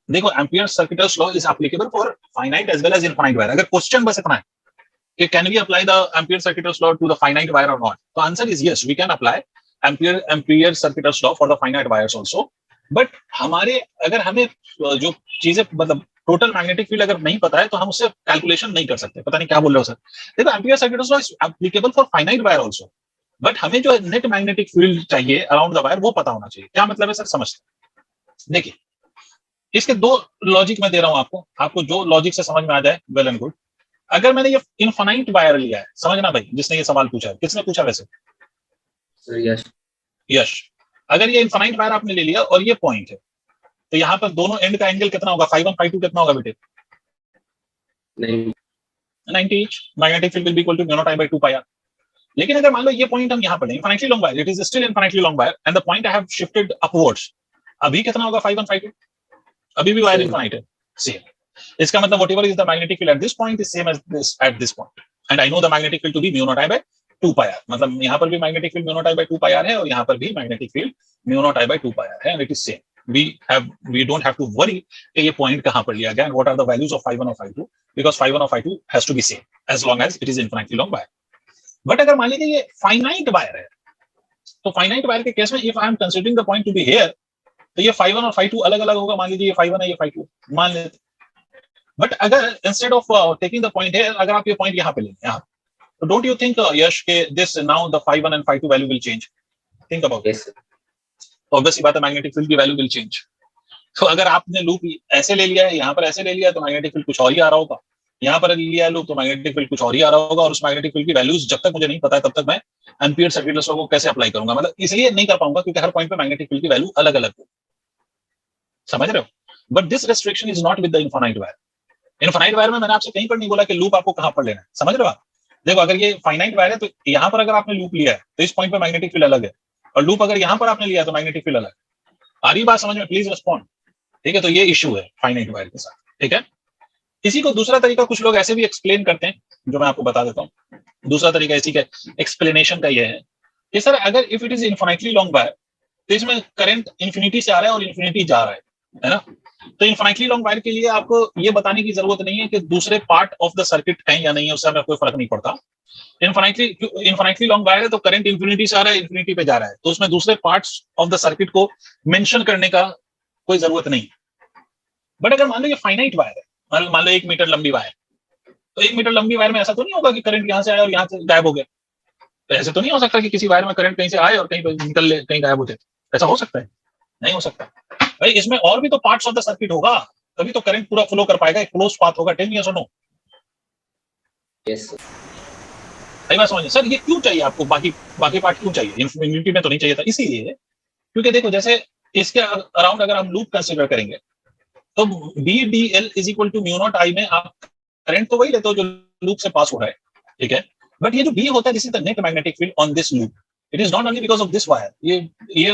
देखो, ampere circuital law is applicable for finite as well as infinite wire. अगर question बस इतना है कि can we apply the ampere circuital law to the finite wire और not, तो answer is yes, we can apply ampere circuital law for the finite wires also. But हमारे, अगर हमें जो चीजें, मतलब टोटल मैग्नेटिक फील्ड अगर नहीं पता है तो हम उससे कैलकुलेशन नहीं कर सकते। पता नहीं क्या बोल रहे हो सर। देखो, ampere circuital law is applicable for finite wire also, but हमें जो नेट मैग्नेटिक फील्ड चाहिए अराउंड द वायर वो पता होना चाहिए। क्या मतलब है सर? समझते देखिए, इसके दो लॉजिक मैं दे रहा हूं आपको जो लॉजिक से समझ में आ जाए वेल एंड गुड। अगर मैंने ये इनफाइनाइट वायर लिया है, समझना भाई, जिसने ये सवाल पूछा है, किसने पूछा वैसे? सर यश। यश। अगर ये इनफाइनाइट वायर आपने ले लिया और ये पॉइंट है, तो यहाँ पर दोनों एंड का एंगल कितना होगा? φ1 φ2 कितना होगा बेटे? नहीं 90 each. Magnetic field will be equal to mu not I by 2 pi r. लेकिन अगर मान लो ये पॉइंट हम यहाँ पर लें, infinitely long wire, it is still infinitely long wire and the point I have shifted upwards, अभी कितना होगा φ1 φ2? अभी भी वायर इनफाइनाइट है, सेम। इसका मतलब whatever is the magnetic field at this point is same as this at this point, and I know the magnetic field to be mu not I by 2 pi R. मतलब यहाँ पर भी magnetic field mu not I by 2 pi R है और यहाँ पर भी magnetic field mu not I by 2 pi R है, and it is same. we don't have to worry कि ये पॉइंट कहां पर लिया गया and what are the values of φ1 और φ2, because φ1 और φ2 has to be same as long as it is infinitely long wire. But अगर मान लीजिए ये फाइनाइट वायर है, तो फाइनाइट वायर के केस में if I am considering the point to be here, तो ये φ1 और φ2 अलग अलग होगा। मान लीजिए ये φ1 है, ये φ2 मान लेते। बट अगर instead of taking the point here, अगर आप ये पॉइंट यहाँ पे लें, यहाँ, तो डोंट यू थिंक यश के this now the φ1 and φ2 value will change? Think about it. Obviously बात है, मैग्नेटिक फील्ड की वैल्यू विल चेंज। तो अगर आपने लूप ऐसे ले लिया है, यहाँ पर ऐसे ले लिया, तो मैग्नेटिक फील्ड कुछ और ही आ रहा होगा। यहाँ पर लिया है लूप, तो मैग्नेटिक फील्ड कुछ और ही आ रहा होगा, और उस मैग्नेटिक फील्ड की वैल्यूज जब तक मुझे नहीं पता है तब तक मैं एम्पियर सर्किट लॉ को कैसे अप्लाई करूंगा? मतलब इसलिए नहीं कर पाऊंगा क्योंकि हर पॉइंट पे मैग्नेटिक फील्ड की वैल्यू अलग अलग है, समझ रहे हो? But this restriction is not with the infinite wire. Infinite wire में मैंने आपसे कहीं पर नहीं बोला कि लूप आपको कहां पर लेना है, समझ रहे हो आप? देखो, अगर ये फाइनाइट वायर है तो यहाँ पर अगर आपने लूप लिया है तो इस पॉइंट पर मैग्नेटिक फील्ड अलग है, और लूप अगर यहाँ पर आपने लिया है तो मैग्नेटिक फील्ड अलग है। आ रही बात समझ में? Please respond. ठीक है, तो ये इशू है फाइनाइट वायर के साथ। ठीक है, इसी को दूसरा तरीका कुछ लोग ऐसे भी एक्सप्लेन करते हैं, जो मैं आपको बता देता हूँ। दूसरा तरीका इसी का एक्सप्लेनेशन का ये है कि सर अगर if it is infinitely long wire, तो इसमें करंट इंफिनिटी से आ रहा है और इंफिनिटी जा रहा है ना? तो इनफाइनाइटली लॉन्ग वायर के लिए आपको ये बताने की जरूरत नहीं है कि दूसरे पार्ट ऑफ द सर्किट है या नहीं है, उससे हमें कोई फर्क नहीं पड़ता। इनफाइनाइटली लॉन्ग वायर है तो करंट इंफिनिटी से आ रहा है, इंफिनिटी पे जा रहा है, तो उसमें दूसरे पार्ट्स ऑफ द सर्किट को मेंशन करने का कोई जरूरत नहीं। बट अगर मान लो ये फाइनाइट वायर है, मान लो 1 मीटर लंबी वायर, तो 1 मीटर लंबी वायर में ऐसा तो नहीं होगा कि करंट यहाँ से आया और यहाँ से गायब हो गया। तो ऐसे तो नहीं हो सकता कि किसी वायर में करंट कहीं से आए और कहीं पर निकल ले, कहीं गायब होते। ऐसा हो सकता है? नहीं हो सकता भाई। इसमें और भी तो पार्ट्स ऑफ द सर्किट होगा, तभी तो करंट पूरा फ्लो कर पाएगा, एक क्लोज पाथ होगा। टेल मी यस और नो? Yes sir. सही बात समझिए। सर ये क्यों चाहिए आपको? बाकी पार्ट क्यों चाहिए? इंफिनिटी में तो नहीं चाहिए था। इसीलिए क्योंकि देखो, जैसे इसके अराउंड अगर हम लूप कंसीडर करेंगे, तो B D L is equal to mu not I में आप करंट तो वही लेते हो जो लूप से पास हो रहा है, ठीक है? बट ये जो बी होता है, this is the net magnetic field on this loop. It is not only because of this wire. ये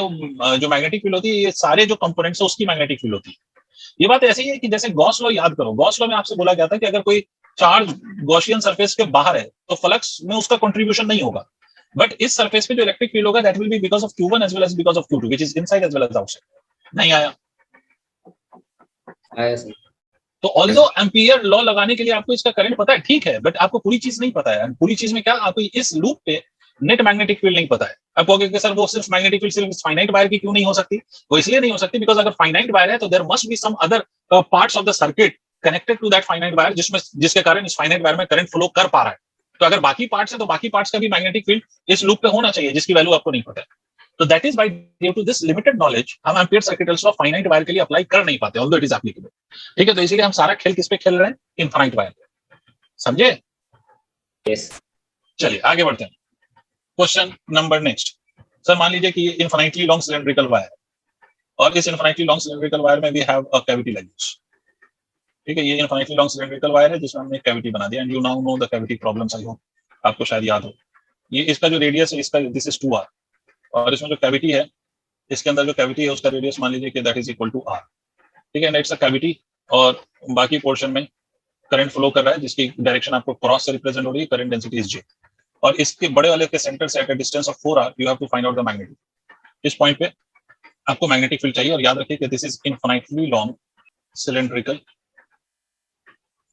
जो मैग्नेटिक फील्ड होती है, ये सारे जो कंपोनेंट्स है उसकी मैग्नेटिक फील्ड होती है। ये बात ऐसी है कि जैसे गॉस लॉ याद करो, गॉस लॉ में आपसे बोला गया था कि अगर कोई चार्ज गॉसियन सरफेस के बाहर है तो फ्लक्स में उसका कंट्रीब्यूशन नहीं होगा, बट इस सरफेस पे जो इलेक्ट्रिक फील्ड होगा that will be because of Q1 as well as because of Q2 which is inside as well as outside. नहीं आया? आया सर। तो ऑल्दो एम्पियर लॉ लगाने के लिए आपको इसका करंट पता है, ठीक है, बट आपको पूरी चीज नहीं पता है। पूरी चीज में क्या, आपको इस लूप पे नेट मैग्नेटिक फील्ड नहीं पता है। आप कहोगे कि सर वो सिर्फ मैग्नेटिक फील्ड सिर्फ फाइनाइट वायर की क्यों नहीं हो सकती? वो इसलिए नहीं हो सकती बिकॉज अगर फाइनाइट वायर है तो there must be some other parts of the circuit connected to that finite wire, जिसके कारण इस फाइनाइट वायर में करंट फ्लो कर पा रहा है। तो अगर बाकी पार्ट्स है तो बाकी पार्ट्स का भी मैग्नेटिक फील्ड इस लूप पे होना चाहिए, जिसकी वैल्यू आपको नहीं पता है। तो that is by due to this limited knowledge हम ampere circuit law finite wire के लिए अप्लाई कर नहीं पाते, ऑल्दो इट इज एप्लीकेबल। ठीक है, तो इसीलिए हम सारा खेल किस पे खेल रहे हैं? इनफाइनाइट वायर पे। समझे? यस। चलिए आगे बढ़ते हैं। Question number next. सर मान लीजिए कि ये इनफाइनाइटली लॉन्ग सिलेंड्रिकल वायर है और इस इनफाइनाइटली लॉन्ग सिलेंड्रिकल वायर में we have a cavity like this. ठीक है, ये इनफाइनाइटली लॉन्ग सिलेंड्रिकल वायर है जिसमें हमने कैविटी बना दिया, and you now know the cavity problems. I hope आपको शायद याद हो। ये इसका जो रेडियस है, इसका दिस इज 2r, और इसमें जो कैविटी है, इसके अंदर जो कैविटी है उसका रेडियस मान लीजिए कि that is equal to r। ठीक है, एंड इट्स अ कैविटी, और बाकी पोर्शन में करंट फ्लो कर रहा है जिसकी डायरेक्शन आपको क्रॉस से रिप्रेजेंट हो रही है। करंट डेंसिटी इज J, और इसके बड़े वाले के सेंटर से at a distance of 4r you have to find out the magnetic. इस पॉइंट पे आपको मैग्नेटिक फील्ड चाहिए, और याद रखिए कि this is infinitely long cylindrical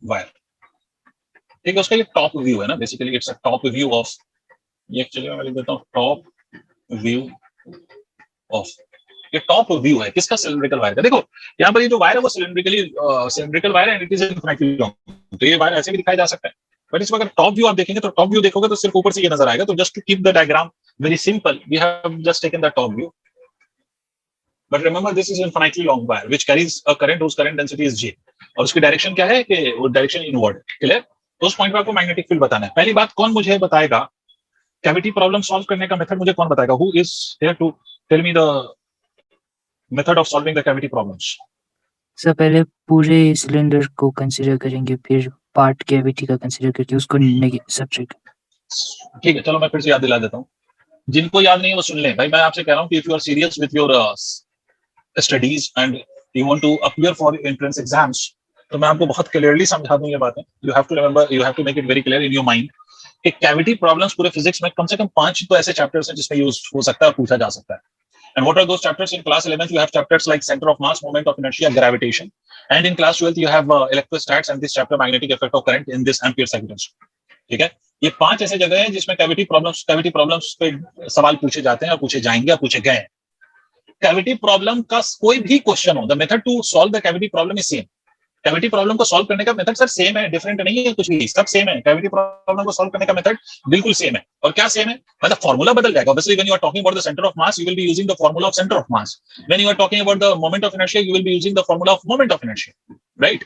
wire. ठीक है, उसका ये टॉप व्यू है ना, basically it's a top view of, ये एक्चुअली मैं लिख देता हूं, टॉप व्यू ऑफ। ये टॉप व्यू है किसका? सिलेंड्रिकल वायर का। देखो यहाँ पर ये जो वायर है वो सिलेंड्रिकल वायर है, and it is infinitely long. तो ये वायर ऐसे भी दिखाई जा सकता है, बट इसमें अगर टॉप व्यू आप देखेंगे तो टॉप व्यू देखोगे तो सिर्फ ऊपर से ये नजर आएगा। तो just to keep the diagram very simple we have just taken the top view. But remember this is infinitely long wire which carries a current whose current density is J, और उसकी डायरेक्शन क्या है कि वो direction inward. Clear? तो उस point पर आपको मैग्नेटिक फील्ड बताना है। पहली बात, कौन मुझे बताएगा कैविटी प्रॉब्लम सॉल्व करने का मेथड? मुझे कौन बताएगा? Who is here to tell me the method of solving the cavity problems? Sir पहले पूरे सिलेंडर को कंसीडर करेंगे, फिर पार्ट कैविटी का कंसीडर करके उसको सब्ट्रैक्ट। ठीक है, चलो मैं फिर से याद दिला देता हूँ। जिनको याद नहीं है वो सुन लें भाई। मैं आपसे कह रहा हूँ कि if you are serious with your studies and you want to appear for entrance exams, तो मैं आपको बहुत क्लियरली समझा दूं ये बातें। You have to remember, you have to make it very clear in your mind कि कैविटी प्रॉब्लम्स पूरे फिजिक्स में कम से कम 5 तो ऐसे चैप्टर्स हैं जिसमें यूज हो सकता है और पूछा जा सकता है। And what are those chapters? In class 11th, you have chapters like center of mass, moment of inertia, gravitation. And in class 12th, you have electrostats and this chapter magnetic effect of current in this ampere cycles. ठीक है? ये 5 ऐसे जगह हैं जिसमें cavity problems पे सवाल पूछे जाते हैं और पूछे जाएंगे और पूछे गए हैं। कैविटी प्रॉब्लम का कोई भी क्वेश्चन हो, the method to solve the cavity problem is same. Cavity problem को सॉल्व करने का मेथड सर सेम है, डिफरेंट नहीं है कुछ भी, सब सेम है। कैविटी प्रॉब्लम को सॉल्व करने का मेथड बिल्कुल सेम है। और क्या सेम है? मतलब फॉर्मूला बदल जाएगा। Obviously when you are talking about the centre of mass, you will be using the formula of centre of mass. When you are talking about the moment of inertia, you will be using the formula of moment of inertia, right?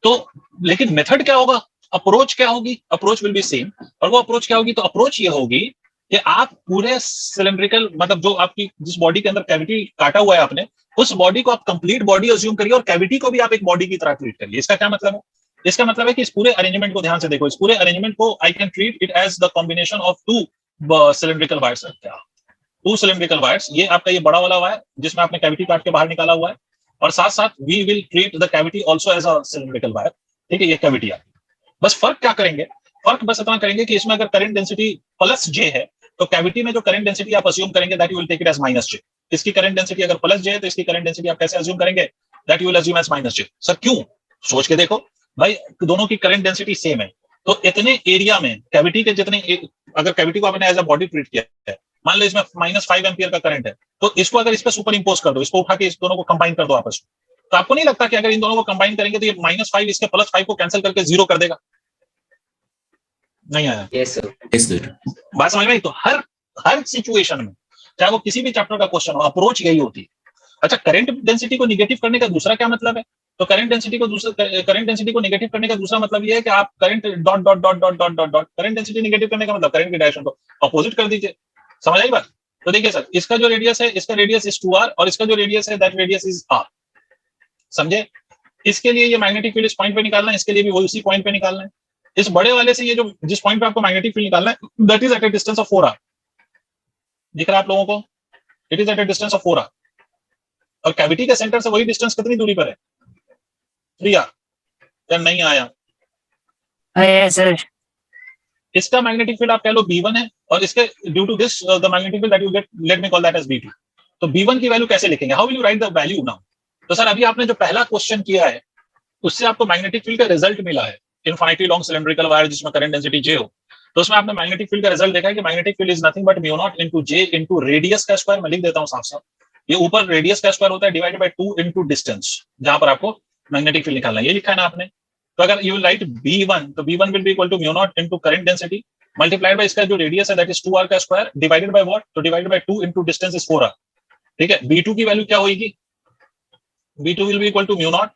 तो लेकिन method क्या होगा, approach क्या होगी? Approach will be same. और वो approach क्या होगी? तो अप्रोच ये होगी कि आप पूरे सिलेंड्रिकल, मतलब जो आपकी जिस बॉडी के अंदर कैविटी काटा हुआ है आपने, उस बॉडी को आप कंप्लीट बॉडी अज्यूम करिए और कैविटी को भी आप एक बॉडी की तरह ट्रीट करिए। इसका क्या मतलब है? इसका मतलब है कि इस पूरे अरेंजमेंट को ध्यान से देखो। इस पूरे अरेंजमेंट को I can treat it as the combination of two cylindrical wires. Two cylindrical wires, ये आपका ये बड़ा वाला वायर जिसमें आपने कैविटी काट के बाहर निकाला हुआ है, और साथ साथ we will treat the cavity also as a cylindrical wire. ठीक है, ये कैविटी है। बस फर्क क्या करेंगे? फर्क बस इतना करेंगे कि इसमें अगर करंट डेंसिटी प्लस जे है, तो कैविटी में जो करंट डेंसिटी आप अज्यूम करेंगे that you will take it as minus J. इसकी करंट डेंसिटी अगर प्लस जे है, तो इसकी करंट डेंसिटी आप कैसे अज्यूम करेंगे? That you will assume as minus J. Sir क्यों? सोच के देखो भाई, दोनों की करंट डेंसिटी सेम है, तो इतने एरिया में कैविटी के जितने, अगर कैविटी को आपने एज अ बॉडी ट्रीट किया है, मान लो इसमें -5 एम्पियर का करंट है, तो इसको अगर इस पर सुपर इंपोज कर दो, इसको उठा के इस दोनों को कंबाइन कर दो आपस में, तो आपको नहीं लगता कि अगर इन दोनों को कंबाइन करेंगे तो ये -5 इसके +5 को कैंसिल करके 0 कर देगा? नहीं आया? Yes sir. Yes sir. बात समझ में आई? तो हर सिचुएशन में, चाहे वो किसी भी चैप्टर का क्वेश्चन हो, अप्रोच यही होती है। अच्छा, करंट डेंसिटी को निगेटिव करने का दूसरा क्या मतलब है? तो करंट डेंसिटी को निगेटिव करने का दूसरा मतलब ये है कि आप current dot dot dot dot dot dot dot current density negative करने का मतलब करंट की डायरेक्शन को अपोजिट कर दीजिए। समझ आई बात? तो देखिए सर, इसका जो रेडियस है, इसका रेडियस इज 2r, और इसका जो रेडियस है दैट रेडियस इज r। समझे? इसके लिए ये मैग्नेटिक फील्ड इस पॉइंट पे निकालना है, इसके लिए भी वही उसी पॉइंट पे निकालना है। इस बड़े वाले से ये जो जिस पॉइंट पे आपको मैग्नेटिक फील्ड निकालना है, that is eight a distance of 4r। दिख रहा है आप लोगों को? It is eight a distance of 4r। और कैविटी के सेंटर से वही डिस्टेंस कितनी दूरी पर है? 3r। क्या नहीं आया? आया सर। इसका मैग्नेटिक फील्ड आप कह लो B1 है, और इसके due to this the magnetic field that you get, let me call that as B2। तो B1 की वैल्यू कैसे लिखेंगे? How will you write the value now? तो सर अभी आपने जो पहला क्वेश्चन किया है उससे आपको मैग्नेटिक फील्ड का रिजल्ट मिला है, इनफाइनाइटली लॉन्ग सिलेंड्रिकल वायर जिसमें करंट डेंसिटी J हो। तो उसमें आपने मैग्नेटिक फील्ड का रिजल्ट देखा है कि magnetic field is nothing but μ0 into J into radius का स्क्वायर। मैं लिख देता हूं साफ साफ, ये ऊपर रेडियस का स्क्वायर होता है डिवाइडेड बाय 2 इनटू डिस्टेंस, जहां पर आपको मैग्नेटिक फील्ड निकालना है। ये लिखा है ना आपने? तो अगर यू विल राइट B1, तो B1 will be equal to μ0 into current density multiplied by इसका जो रेडियस है दैट इज 2r का स्क्वायर डिवाइडेड बाय व्हाट? तो divided by 2 into distance is 4r। ठीक है, B2 की वैल्यू क्या होगी? B2 will be equal to μ0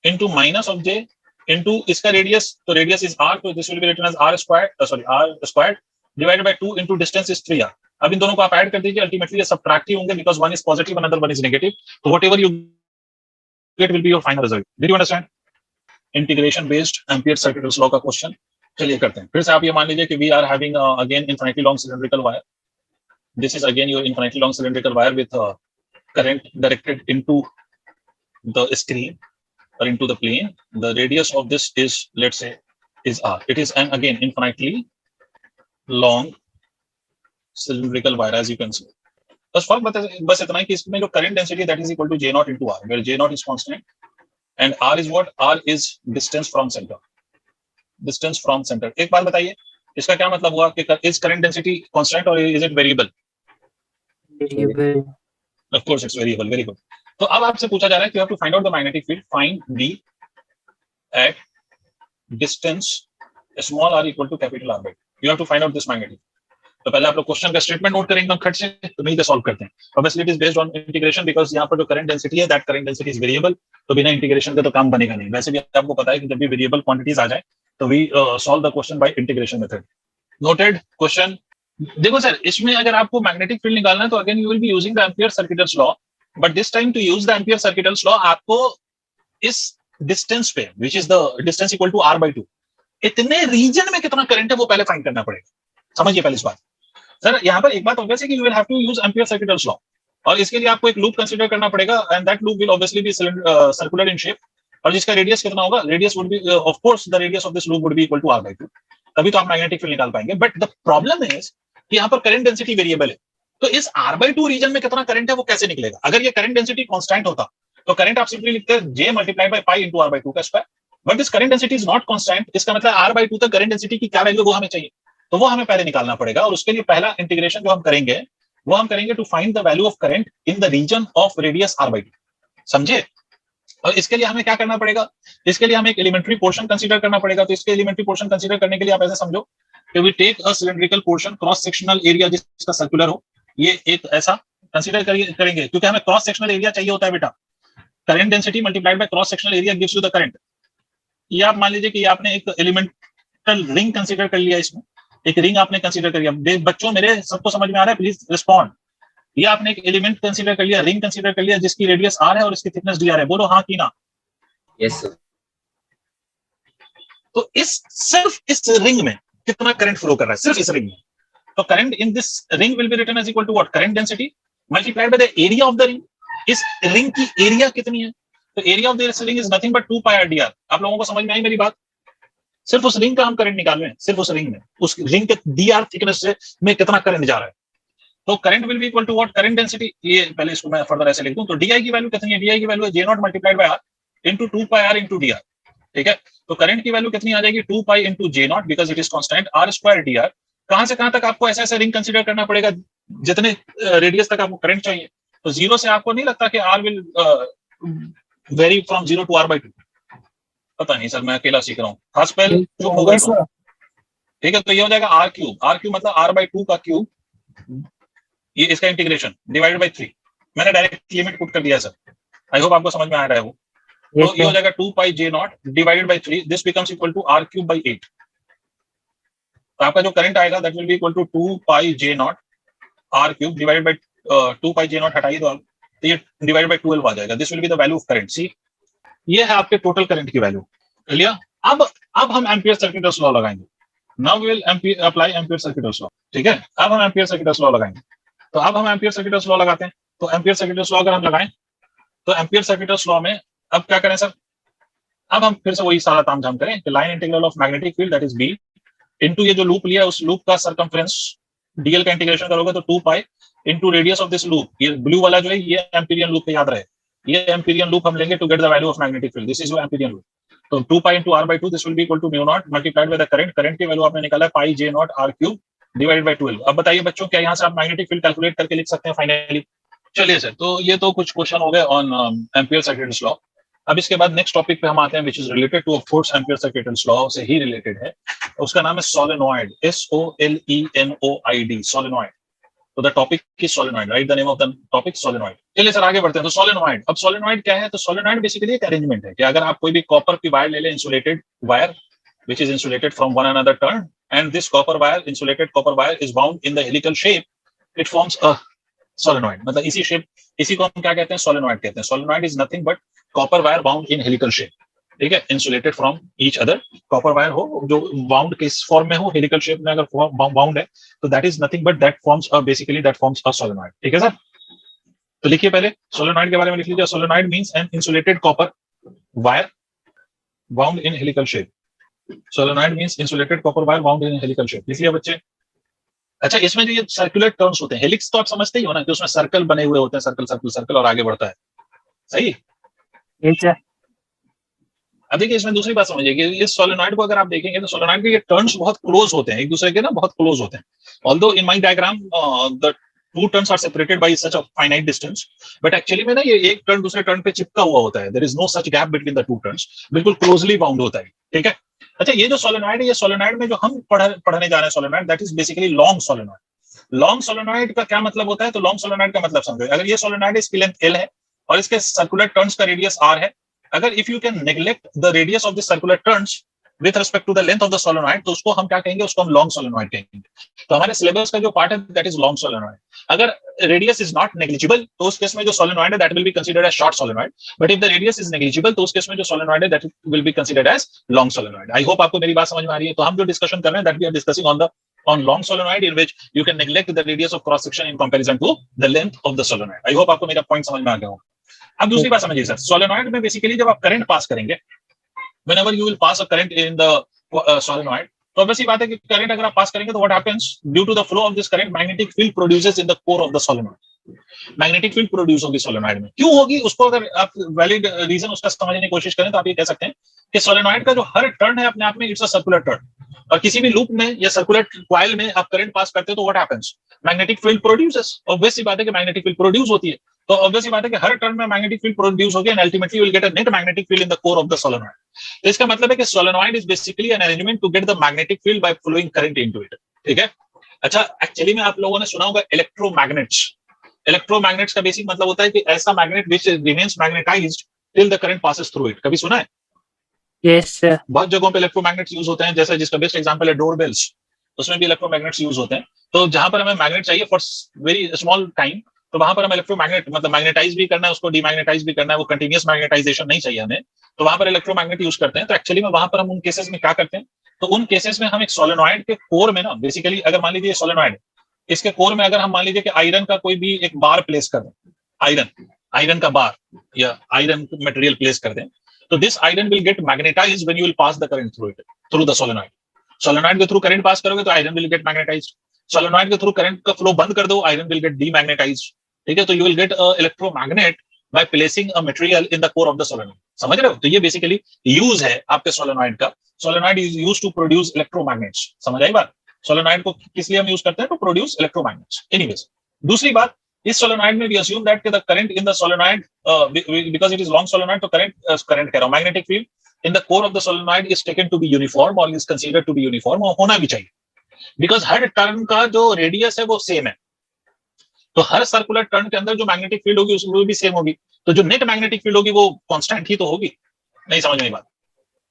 into minus of J into इसका रेडियस, तो रेडियस इज r, तो this will be written as r squared divided by 2 into distance is 3r। अब इन दोनों को आप ऐड कर दीजिए, अल्टीमेटली ये सबट्रैक्टिव होंगे because one is positive another one is negative. तो whatever you get will be your final result. Did you understand? Integration based ampere circuit law का क्वेश्चन। चलिए करते हैं। फिर से आप ये मान लीजिए कि we are having again infinitely long cylindrical wire. This is again your infinitely long cylindrical wire with current directed into the screen or into the plane. The radius of this is, let's say, is r. It is an again infinitely long cylindrical wire, as you can see. बस फर्क बस इतना है कि इसमें जो current density that is equal to J0 into r, where J0 is constant and r is what? R is distance from center. Distance from center. एक बात बताइए, इसका क्या मतलब हुआ कि is current density constant or is it variable? Variable. Of course it's variable. Very good. तो अब आपसे पूछा जा रहा है कि you have to find out the magnetic field. Find V at distance small r equal to capital R by 2. You have to find out this magnetic. तो पहले आप लोग क्वेश्चन का स्टेटमेंट नोट करेंगे खट से, तो मिलकर सॉल्व करते हैं। Obviously it is based on integration, because यहाँ पर जो करंट डेंसिटी है that current density is variable, तो बिना इंटीग्रेशन के तो काम बनेगा नहीं। वैसे भी आपको पता है कि जब भी वेरिएबल क्वांटिटीज आ जाए तो we solve the question by integration method. Noted question. देखो सर, इसमें अगर आपको मैग्नेटिक फील्ड निकालना है तो again you will be using the Ampere circuitals law, but this time to use the Ampere circuitals law आपको इस डिस्टेंस पे, which is the distance equal to r/2, इतने रीजन में कितना करंट है वो पहले फाइंड करना पड़ेगा। समझिए पहले इस बात। सर यहाँ पर एक बात ऑब्वियस है कि you will have to use Ampere circuitals law, और इसके लिए आपको एक लूप कंसीडर करना पड़ेगा, and that loop will obviously be circular in shape, और जिसका रेडियस कितना होगा, radius would be of course the radius of this loop would be equal to r/2, तभी तो आप मैग्नेटिक फील्ड निकाल पाएंगे। बट द प्रॉब्लम इज कि यहाँ पर करंट डेंसिटी वेरिएबल है, तो इस r/2 रीजन में कितना करंट है वो कैसे निकलेगा? अगर ये करंट डेंसिटी कांस्टेंट होता तो करंट आप सिंपली लिखते हैं j multiplied by pi into r/2 का square, but this current density is not constant, इसका मतलब r/2 तक करंट डेंसिटी की क्या वैल्यू वो हमें चाहिए, तो वो हमें पहले निकालना पड़ेगा। और उसके लिए पहला इंटीग्रेशन जो हम करेंगे वो हम करेंगे to find the value of current in the region of radius r/2, समझे? और इसके लिए हमें क्या करना पड़ेगा, इसके लिए हमें एक एलिमेंट्री पोर्शन कंसीडर करना पड़ेगा। तो इसके एलिमेंट्री पोर्शन कंसीडर करने के लिए आप ऐसे समझो कि we take a cylindrical portion, cross sectional area जिसका सर्कुलर हो, ये एक ऐसा कंसीडर करेंगे, क्योंकि हमें क्रॉस सेक्शनल एरिया चाहिए होता है बेटा। Current density multiplied by cross sectional area gives you the current. ये आप मान लीजिए कि आपने एक एलिमेंटल रिंग कंसीडर कर लिया, इसमें एक रिंग आपने कंसीडर कर लिया। बच्चों मेरे सबको समझ में आ रहा है? Please respond. ये आपने एक एलिमेंट कंसीडर कर लिया, रिंग कंसीडर कर लिया, जिसकी रेडियस r है और इसकी थिकनेस dr है। बोलो हाँ कि ना? Yes sir. तो सिर्फ इस रिंग में कितना करंट फ्लो कर रहा है, सिर्फ इस रिंग में? तो current in this ring will be written as equal to what, current density multiplied by the area of the ring. इस रिंग की एरिया कितनी है? तो area of this ring is nothing but 2 pi r dr। आप लोगों को समझ में आई मेरी बात? सिर्फ उस रिंग का हम करंट निकाल रहे हैं, सिर्फ उस रिंग में, उस रिंग के dr थिकनेस से में कितना करंट जा रहा है। तो current will be equal to what, current density. ये पहले इसको मैं फर्दर ऐसे लिख दूं, तो di की वैल्यू कितनी है? di की वैल्यू है j0 multiplied by r into 2 pi r into dr, ठीक है? तो करंट की वैल्यू कितनी आ जाएगी? 2 pi into j0 because it is constant r square dr। कहां से कहां तक आपको ऐसा ऐसा रिंग कंसीडर करना पड़ेगा जितने रेडियस तक आपको करंट चाहिए। तो 0 से आपको नहीं लगता कि r will vary from 0 to r/2? पता नहीं सर, मैं अकेला सीख रहा हूं, खास पहले जो होगा तो, ठीक है? तो ये हो जाएगा r क्यूब मतलब r/2 का क्यूब, ये इसका इंटीग्रेशन डिवाइडेड बाय 3। मैंने डायरेक्ट लिमिट पुट कर दिया सर, आई होप आपको समझ में आ रहा है वो। तो ये हो जाएगा 2 pi j0 divided by 3, this becomes equal to r cube by 8। तो आपका जो करंट आएगा that will be equal to 2 pi j0 r cube divided by 2 pi j0 हटाइए तो ये डिवाइडेड बाय 12 आ जाएगा। This will be the value of current. See, ये है आपके टोटल करंट की वैल्यू। क्लियर? अब हम एम्पियर सर्किटल्स लॉ लगाएंगे। Now we will apply ampere circuitals law, ठीक है? अब हम एम्पियर सर्किटल्स लॉ लगाएंगे। तो अब हम एम्पियर सर्किटल्स लॉ लगाते हैं। तो एम्पियर सर्किटल्स लॉ अगर हम लगाएं तो एम्पियर सर्किटल्स लॉ में अब क्या करें सर? अब हम फिर से वही सारा तामझाम करें कि line integral of magnetic field that is B into ये जो लूप लिया उस लूप का सरकमफ्रेंस डीएल का इंटीग्रेशन करोगे तो 2 pi into radius of this loop. ये ब्लू वाला जो है ये एम्पीरियन लूप पे याद रहे, ये एम्पीरियन लूप हम लेंगे to get the value of magnetic field. This is your Amperian loop. तो 2 pi into r/2 this will be equal to mu naught multiplied by the current. Current की value आपने निकाला है pi j0 r cube divided by 12। अब बताइए बच्चों, क्या यहाँ से आप मैग्नेटिक फील्ड कैलकुलेट करके लिख सकते हैं फाइनली? चलिए सर, तो ये तो कुछ क्वेश्चन हो गए ऑन एम्पियर सर्किटल्स लॉ। अब इसके बाद नेक्स्ट टॉपिक पे हम आते हैं, which is related two of course ampere circuitals law से ही रिलेटेड है। उसका नाम है सोलेनॉइड, SOLENOID, सोलेनॉइड। तो the topic is solenoid, right the name of the topic solenoid. चलिए सर आगे बढ़ते हैं। तो सोलेनॉइड, अब सोलेनॉइड क्या है? तो सोलेनॉइड बेसिकली एक अरेंजमेंट है कि अगर आप कोई भी कॉपर की वायर ले लें, insulated wire which is insulated from one another turn, and this copper wire, insulated copper wire is bound in the helical shape, it forms a solenoid. मतलब इसी शेप, इसी को हम क्या कहते हैं? सोलेनॉइड कहते हैं। Solenoid is nothing but copper wire bound in helical shape, ठीक है? Insulated from each other, copper wire हो जो बाउंड किस फॉर्म में हो, हेलिकल शेप में अगर बाउंड है तो that is nothing but that forms basically that forms a solenoid, ठीक है सर? तो लिखिए पहले सोलेनॉइड के बारे में लिख लीजिए। Solenoid means an insulated copper wire bound in helical shape. Solenoid means insulated copper wire bound in helical shape. लिखिए बच्चे। अच्छा, इसमें जो ये सर्कुलर टर्न्स होते हैं, हेलिक्स तो आप समझते ही हो ना कि उसमें सर्कल बने हुए होते हैं, सर्कल सर्कल सर्कल और आगे बढ़ता है, सही? अब देखिए इसमें दूसरी बात समझिए कि इस सोलेनॉइड को अगर आप देखेंगे तो सोलेनॉइड के ये टर्न्स बहुत क्लोज होते हैं एक दूसरे के ना, बहुत क्लोज होते हैं। Although in my diagram the two turns are separated by such a finite distance, but actually में ना ये एक टर्न दूसरे टर्न पे चिपका हुआ होता है। There is no such gap between the two turns, बिल्कुल क्लोजली बाउंड होता है, ठीक है? अच्छा, ये जो सोलेनॉइड है, ये सोलेनॉइड में जो हम पढ़ने जा रहे हैं solenoid, that is basically long solenoid. Long solenoid का क्या मतलब होता है? तो लॉन्ग सोलेनॉइड का मतलब समझो, अगर ये सोलेनॉइड इसकी लेंथ L है और इसके सर्कुलर टर्न्स का रेडियस R है, अगर if you can neglect the radius of the circular turns with respect to the length of the solenoid, तो उसको हम क्या कहेंगे? उसको हम लॉन्ग सोलेनॉइड कहेंगे। तो हमारे सिलेबस का जो पार्ट है दैट इज लॉन्ग सोलेनॉइड। अगर रेडियस इज नॉट नेग्लिजिबल तो उस केस में जो सोलेनॉइड है that will be considered as short solenoid, but if the radius is negligible तो उस केस में जो सोलेनॉइड है that will be considered as long solenoid. I hope आपको मेरी बात समझ में आ रही है। तो हम जो डिस्कशन कर रहे हैं that we are discussing on long solenoid in which you can neglect the radius of cross section in comparison to the length of the solenoid. I hope आपको मेरा पॉइंट समझ में आ गया होगा। अब दूसरी बात समझिए सर, सोलेनॉइड में बेसिकली जब आप करंट पास करेंगे, whenever you will pass a current in the solenoid, तो obviously बात है कि करंट अगर आप पास करेंगे तो what happens due to the flow of this current, magnetic field produces in the core of the solenoid। Magnetic field produce होगी solenoid में। क्यों होगी? उसको अगर आप वैलिड रीजन उसका समझने की कोशिश करें तो आप ये कह सकते हैं कि सोलेनॉइड का जो हर टर्न है अपने आप में इट्स अ सर्कुलर टर्न, और किसी भी लूप में या सर्कुलर कॉइल में आप करंट पास करते हो तो what happens? Magnetic field produces. Obvious सी बात है कि मैग्नेटिक फील्ड प्रोड्यूस होती है, तो ऑब्वियस सी बात है कि हर टर्न में मैग्नेटिक फील्ड प्रोड्यूस होगी and ultimately you will get a net magnetic field in the core of the solenoid. तो इसका मतलब है कि solenoid is basically an arrangement to get the magnetic field by flowing current into it. ठीक है। अच्छा, actually में आप लोगों ने सुना होगा इलेक्ट्रोमैग्नेट्स। इलेक्ट्रोमैग्नेट्स का बेसिक मतलब होता है कि ऐसा magnet which remains magnetised till the current passes through it. कभी सुना है? Yes sir. बहुत जगहों पे इलेक्ट्रोमैग्नेट्स यूज होते हैं, जैसे जिसका बेस्ट एग्जांपल है डोरबेल्स, उसमें भी इलेक्ट्रोमैग्नेट्स यूज होते हैं। तो जहां पर हमें मैग्नेट चाहिए फॉर वेरी स्मॉल टाइम, तो वहां पर हम इलेक्ट्रोमैग्नेट मतलब मैग्नेटाइज भी करना है, उसको डीमैग्नेटाइज भी करना है, वो कंटिन्यूअस मैग्नेटाइजेशन नहीं चाहिए हमें, तो वहां पर इलेक्ट्रोमैग्नेट यूज करते हैं। तो एक्चुअली में वहां पर हम उन केसेस में क्या करते हैं, तो उन केसेस में हम एक सोलेनॉइड के कोर में ना, बेसिकली अगर मान लीजिए सोलेनॉइड, इसके कोर में अगर हम मान लीजिए कि आयरन का कोई भी एक बार प्लेस कर दें, आयरन का बार या आयरन मटेरियल प्लेस कर दें, तो this iron will get magnetised when you will pass the current through it, through the solenoid. Solenoid के थ्रू करंट पास करोगे तो iron will get magnetised. Solenoid के थ्रू करंट का फ्लो बंद कर दो, आयरन विल गेट डीमैग्नेटाइज्ड। ठीक है, तो you will get a electromagnet by placing a material in the core of the solenoid. समझ रहे हो? तो ये बेसिकली यूज है आपके सोलेनॉइड का। Solenoid is used to produce electromagnets. समझ आई बात? सोलेनॉइड को किस लिए हम यूज करते हैं? To produce electromagnets. एनीवेज, दूसरी बात, इस सोलेनॉइड में we assume that the current in the solenoid, because it is long solenoid, तो करंट कह रहा हूं, magnetic field in the core of the solenoid is taken to be uniform और is considered to be uniform, और होना भी चाहिए, because her turn का जो रेडियस है वो सेम है। तो हर सर्कुलर टर्न के अंदर जो मैग्नेटिक फील्ड होगी उसमें भी सेम होगी, तो जो नेट मैग्नेटिक फील्ड होगी वो कांस्टेंट ही तो होगी। नहीं समझ में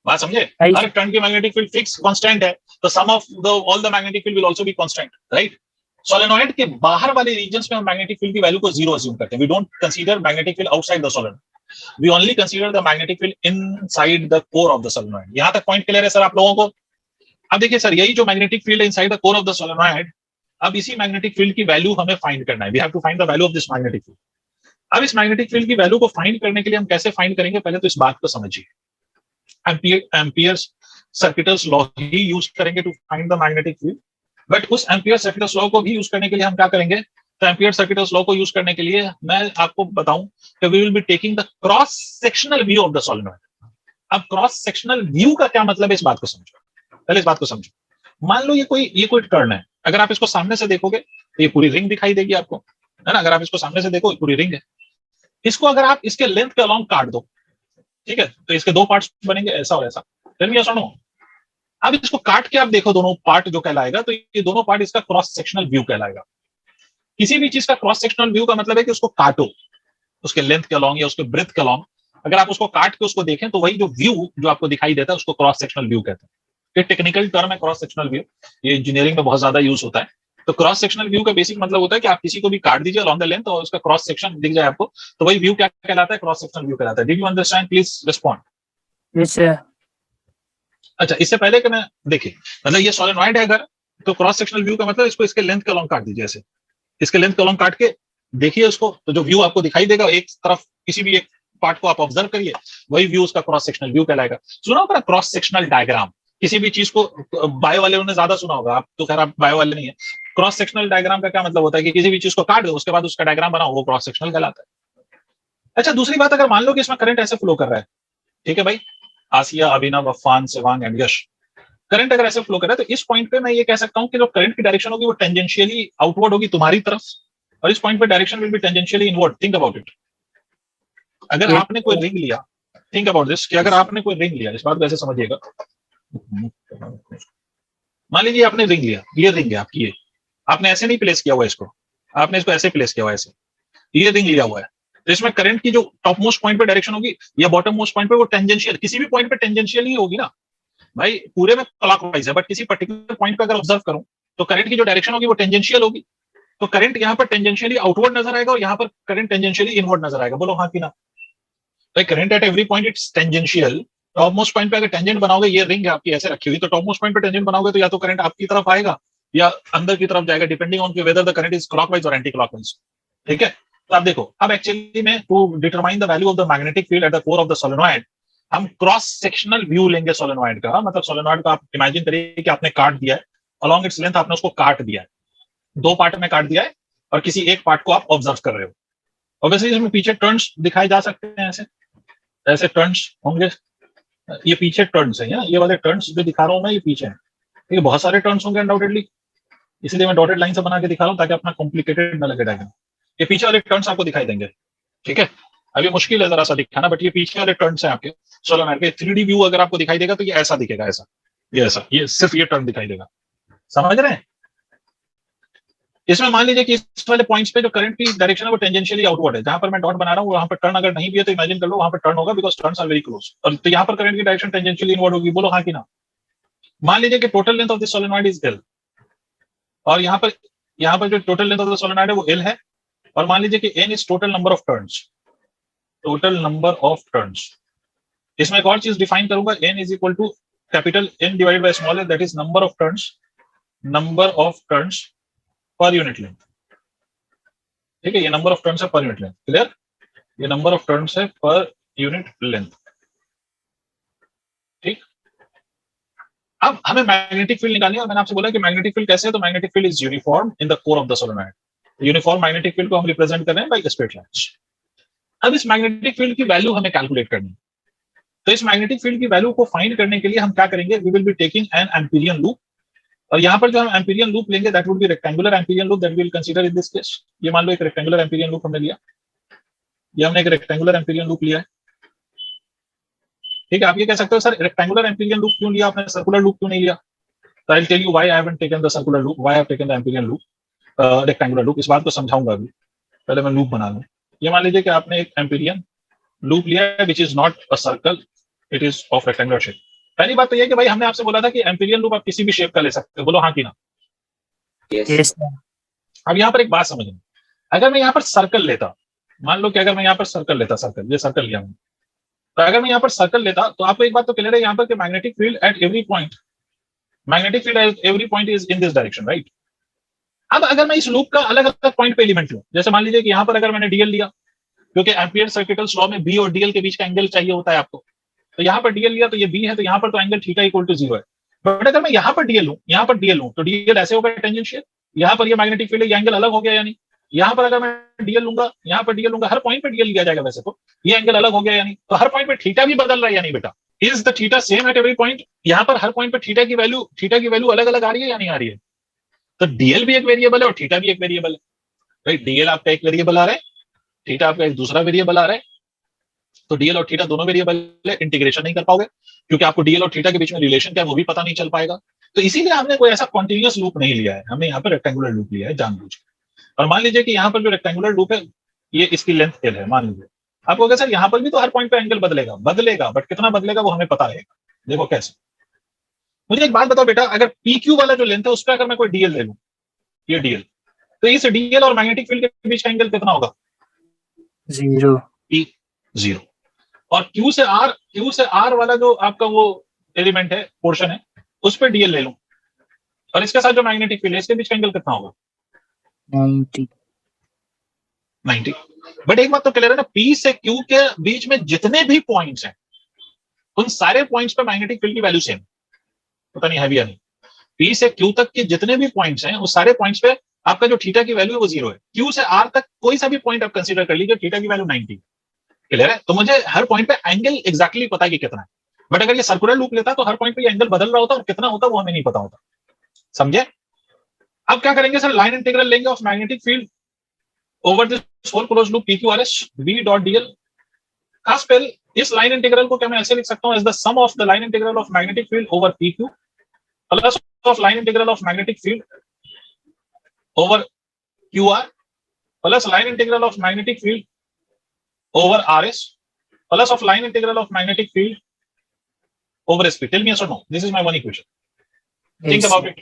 बात समझे? हर टर्न की मैग्नेटिक फील्ड फिक्स कांस्टेंट है, तो sum of the all the magnetic field will also be constant, right? Solenoid के बाहर वाले रीजन्स में हम मैग्नेटिक फील्ड की वैल्यू को जीरो अज्यूम करते हैं। We don't consider magnetic field outside the solenoid, we only consider the magnetic field inside the core of the solenoid. यहां तक पॉइंट क्लियर है सर आप लोगों को? अब देखिए सर, यही जो मैग्नेटिक फील्ड है inside the core of the solenoid, अब इसी मैग्नेटिक फील्ड की वैल्यू हमें फाइंड करना है। We have to find the value of this magnetic field. अब इस मैग्नेटिक फील्ड की वैल्यू को फाइंड करने के लिए हम कैसे फाइंड करेंगे? पहले तो इस बात को समझिए, एम्पियर्स सर्किटल्स लॉ ही यूज करेंगे to find the magnetic field, but उस एम्पियर सर्किटल्स लॉ को भी यूज करने के लिए हम क्या करेंगे? तो एम्पियर सर्किटल्स लॉ को यूज करने के लिए मैं आपको बताऊं कि we will be taking the cross sectional view of the solenoid. अब क्रॉस सेक्शनल व्यू का क्या मतलब है, इस बात को समझो। पहले इस बात को समझो। मान लो ये कोई टर्न है, अगर आप इसको सामने से देखोगे तो ये पूरी रिंग दिखाई देगी आपको, है ना? अगर आप इसको सामने से देखो, पूरी रिंग है। इसको अगर आप इसके लेंथ के अलोंग काट दो, ठीक है, तो इसके दो पार्ट्स बनेंगे, ऐसा और ऐसा। सुनो, अब इसको काट के आप देखो दोनों पार्ट जो कहलाएगा, तो ये दोनों पार्ट इसका क्रॉस सेक्शनल व्यू कहलाएगा। किसी भी चीज का क्रॉस सेक्शनल व्यू का मतलब है कि उसको काटो, उसके लेंथ के अलोंग या उसके ब्रेथ के अलोंग, अगर आप उसको काट के उसको देखें तो वही जो व्यू जो आपको दिखाई देता है उसको क्रॉस सेक्शनल व्यू कहते हैं। ये टेक्निकल टर्म है क्रॉस सेक्शनल व्यू, ये इंजीनियरिंग में बहुत ज्यादा यूज होता है। तो क्रॉस सेक्शनल व्यू का बेसिक मतलब होता है कि आप किसी को भी काट दीजिए अलोंग द लेंथ और उसका क्रॉस सेक्शन दिख जाए आपको, तो वही व्यू क्या कहलाता है? क्रॉस सेक्शनल व्यू कहलाता है। Did you understand? Please respond. Yes sir. अच्छा, इससे पहले कि मैं देखिए, मतलब ये सोलेनॉइड है अगर, तो क्रॉस सेक्शनल व्यू का मतलब इसको इसके लेंथ के अलोंग काट दीजिए, ऐसे इसके लेंथ के अलोंग काट के देखिए उसको, तो जो व्यू आपको दिखाई देगा एक तरफ, किसी भी एक पार्ट को आप ऑब्जर्व करिए, वही व्यू उसका क्रॉस सेक्शनल व्यू कहलाएगा। सुना होगा क्रॉस सेक्शनल डायग्राम, किसी भी चीज को बायो वाले ने ज्यादा सुना होगा, आप तो खैर आप बायो वाले नहीं है। क्रॉस सेक्शनल डायग्राम का क्या मतलब होता है कि किसी भी चीज को काट दो, उसके बाद उसका डायग्राम बनाओ, वो क्रॉस सेक्शनल कहलाता है। अच्छा, दूसरी बात, अगर मान लो कि इसमें करंट ऐसे फ्लो कर रहा है, ठीक है भाई, आसिया, अभिनव, अफान, शिवांग एंड यश, करंट अगर ऐसे फ्लो कर रहा है, तो इस पॉइंट पे मैं ये कह सकता हूं कि जो करंट की डायरेक्शन होगी वो टेंजेंशियली आउटवर्ड होगी तुम्हारी तरफ, और इस पॉइंट पे direction will be tangentially inward. Think about it. अगर आपने कोई रिंग लिया, थिंक अबाउट दिस, कि अगर आपने कोई रिंग लिया, इस बात को ऐसे समझिएगा, मान लीजिए आपने रिंग लिया, ये रिंग है आपकी, आपने ऐसे नहीं प्लेस किया हुआ इसको, आपने इसको ऐसे प्लेस किया हुआ है, ऐसे ये रिंग लिया हुआ है। तो इसमें करंट की जो टॉप मोस्ट पॉइंट पे डायरेक्शन होगी या बॉटम मोस्ट पॉइंट पे, वो टेंजेंशियल, किसी भी पॉइंट पे टेंजेंशियल ही होगी ना भाई, पूरे में क्लॉकवाइज है, बट किसी पर्टिकुलर पॉइंट पे अगर ऑब्जर्व करूं तो करंट की जो डायरेक्शन होगी वो टेंजेंशियल होगी। तो करंट यहाँ पर टेंजेंशियली आउटवर्ड नजर आएगा और यहाँ पर करंट टेंजेंशियली इनवर्ड नजर आएगा। बोलो हाँ कि ना? तो current eight every point it's tangential. Top most point पे अगर टेंजेंट बनाओगे, ये रिंग है आपकी ऐसे रखी हुई, तो टॉप मोस्ट पॉइंट पे टेंजेंट बनाओगे तो या तो करंट आपकी तरफ आएगा या अंदर की तरफ जाएगा, depending on whether the current is clockwise और एंटी क्लॉकवाइज। ठीक है, तो आप देखो, अब एक्चुअली में to determine the value of the magnetic field at the core of the solenoid, हम क्रॉस सेक्शनल व्यू लेंगे सोलेनॉइड का। मतलब सोलेनॉइड का आप इमेजिन करिए कि आपने काट दिया है, अलोंग इट्स लेंथ आपने उसको काट दिया है, दो पार्ट में काट दिया है और किसी एक पार्ट को आप ऑब्जर्व कर रहे हो। ऑब्वियसली इसमें पीछे टर्न्स दिखाए जा सकते हैं, ऐसे ऐसे टर्न्स होंगे, ये पीछे टर्न्स है, ये वाले टर्न्स जो दिखा रहा हूं मैं, ये पीछे है, ये बहुत सारे टर्न्स होंगे अनडाउटेडली, इसलिए मैं डॉटेड लाइन से बना के दिखा रहा हूं ताकि अपना कॉम्प्लिकेटेड न लगे डायग्राम। ये पीछे वाले टर्न्स आपको दिखाई देंगे, ठीक है। अब ये मुश्किल है जरा सा दिखाना, बट ये पीछे वाले टर्न्स हैं आपके सोलेनॉइड के। 3D व्यू अगर आपको दिखाई देगा तो ये ऐसा दिखेगा, ऐसा, ये ऐसा, ये सिर्फ ये टर्न दिखाई देगा, समझ रहे हैं? इसमें मान लीजिए कि इस वाले पॉइंट्स पे जो करंट की डायरेक्शन है वो टेंजेंशियली आउटवर्ड है, जहां पर मैं डॉट बना रहा हूँ वहां पर टर्न अगर नहीं भी है तो इमेजिन कर लो वहां पर टर्न होगा, because turns are very close. और तो यहाँ पर करंट की डायरेक्शन टेंजेंशियली इनवर्ड होगी। बोलो हाँ कि ना? मान लीजिए कि total length of this solenoid is L, और यहाँ पर जो total length of the solenoid है वो L है, और मान लीजिए कि N is total number of turns, total number of turns. इसमें एक और चीज डिफाइन करूंगा, N is equal to capital N divided by small n, that is number of turns per unit length. ठीक है, ये नंबर ऑफ टर्न्स है पर यूनिट लेंथ, क्लियर? ये नंबर ऑफ टर्न्स है पर यूनिट लेंथ, ठीक। अब हमें मैग्नेटिक फील्ड निकालनी है, और मैंने आपसे बोला कि मैग्नेटिक फील्ड कैसे है, तो magnetic field is uniform in the core of the solenoid. Uniform magnetic field को हम रिप्रेजेंट कर रहे हैं बाय स्ट्रेट लाइंस। अब इस मैग्नेटिक फील्ड की वैल्यू हमें कैलकुलेट करनी है, तो इस मैग्नेटिक फील्ड की वैल्यू को फाइंड करने के लिए हम क्या करेंगे, we will be taking an amperian loop, और यहाँ पर जो हम एम्पीरियन लूप लेंगे that would be rectangular amperian loop that we will consider in this case. ये मान लो एक रेक्टेंगुलर एम्पीरियन लूप हमने लिया, ये हमने एक रेक्टेंगुलर एम्पीरियन लूप लिया है, ठीक है। आप ये कह सकते हो सर रेक्टेंगुलर एम्पीरियन लूप क्यों लिया आपने, सर्कुलर लूप क्यों नहीं लिया? तो I will tell you why I haven't taken the circular loop, why I have taken the empyrean loop, rectangular loop. इस बात को समझाऊंगा अभी, पहले मैं लूप बना लूं। ये मान लीजिए कि आपने एक एम्पीरियन लूप लिया है which is not a circle, it is of rectangular shape. पहली बात तो ये कि भाई हमने आपसे बोला था कि एम्पीरियन लूप आप किसी भी शेप का ले सकते हो, बोलो हाँ कि ना? यस अब यहाँ पर एक बात समझना, अगर मैं यहाँ पर सर्कल लेता, मान लो कि अगर मैं यहाँ पर सर्कल लेता, सर्कल, ये सर्कल लिया मैंने, तो अगर मैं यहाँ पर सर्कल लेता तो आपको एक बात तो क्लियर है यहाँ पर कि magnetic field eight every point, magnetic field eight every point is in this direction, right? अब अगर मैं इस लूप का अलग अलग पॉइंट पे एलिमेंट लूं, जैसे मान लीजिए कि यहाँ पर अगर मैंने डीएल लिया, क्योंकि एम्पियर सर्किटल्स लॉ में बी और डीएल के बीच का एंगल चाहिए होता है आपको, तो यहाँ पर डीएल लिया तो ये बी है, तो यहाँ पर तो एंगल थीटा इक्वल टू 0 है। बट अगर मैं यहाँ पर डीएल लूं, यहाँ पर डीएल लूं, तो डीएल ऐसे होगा टेंजेंशियल, यहाँ पर ये मैग्नेटिक फील्ड ये एंगल अलग हो गया, यानी यहाँ पर अगर मैं डीएल लूंगा, यहाँ पर डीएल लूंगा, हर पॉइंट पे डीएल लिया जाएगा वैसे तो, ये एंगल अलग हो गया, यानी तो हर पॉइंट पे थीटा भी बदल रहा है, यानी बेटा is the theta same at every point? यहाँ पर हर पॉइंट पे थीटा की वैल्यू अलग अलग आ रही है या नहीं आ रही है? तो डीएल भी एक वेरिएबल है और थीटा भी एक वेरिएबल है, राइट? डीएल आपका एक वेरिएबल आ रहा है, थीटा आपका एक दूसरा वेरिएबल आ रहा है, तो डीएल और थीटा दोनों वेरिएबल है, इंटीग्रेशन नहीं कर पाओगे क्योंकि आपको डीएल और थीटा के बीच में रिलेशन क्या है वो भी पता नहीं चल पाएगा। तो इसीलिए हमने कोई ऐसा कॉन्टिन्यूअस लूप नहीं लिया है, हमने यहाँ पर रेक्टेंगुलर लूप लिया है जानबूझ के। और मान लीजिए कि यहाँ पर जो रेक्टेंगुलर लूप है ये इसकी लेंथ L है, मान लीजिए आपको अगर सर यहाँ पर भी तो हर पॉइंट पे एंगल बदलेगा, बट कितना बदलेगा वो हमें पता रहेगा। देखो कैसे, मुझे एक बात बताओ बेटा, अगर PQ वाला जो लेंथ है उस पर अगर मैं कोई डीएल ले लूं, ये डीएल, तो इस डीएल और मैग्नेटिक फील्ड के बीच का एंगल कितना होगा? 0 0। और Q से R वाला जो आपका वो एलिमेंट है, पोर्शन है, उस पर डीएल ले लूं, और इसके साथ जो मैग्नेटिक फील्ड है इसके बीच का एंगल कितना होगा? 90। बट एक बात तो क्लियर है ना, P से Q के बीच में जितने भी पॉइंट्स हैं उन सारे पॉइंट्स पे मैग्नेटिक फील्ड की वैल्यू सेम, पता नहीं है भी या नहीं। P से Q तक के जितने भी पॉइंट्स हैं उस सारे पॉइंट्स पे आपका जो थीटा की वैल्यू है वो 0 है। Q से R तक कोई सा भी पॉइंट आप कंसीडर कर लीजिए, थीटा की वैल्यू 90, क्लियर है? तो मुझे हर पॉइंट पे एंगल एग्जैक्टली पता है कि कितना है। बट अगर ये सर्कुलर लूप लेता तो हर पॉइंट पे ये एंगल बदल रहा होता और कितना होता वो हमें नहीं पता होता, समझे? अब क्या करेंगे सर, लाइन इंटीग्रल लेंगे of magnetic field over this whole closed loop PQRS V.dl। खास पर इस लाइन इंटीग्रल को क्या मैं ऐसे लिख सकता हूं, as the sum of the line integral of magnetic field over PQ plus of line integral of magnetic field over QR plus line integral of magnetic field over RS plus of line integral of magnetic field over SP. Tell me yes or no. This is my one equation. Think Yes. about it.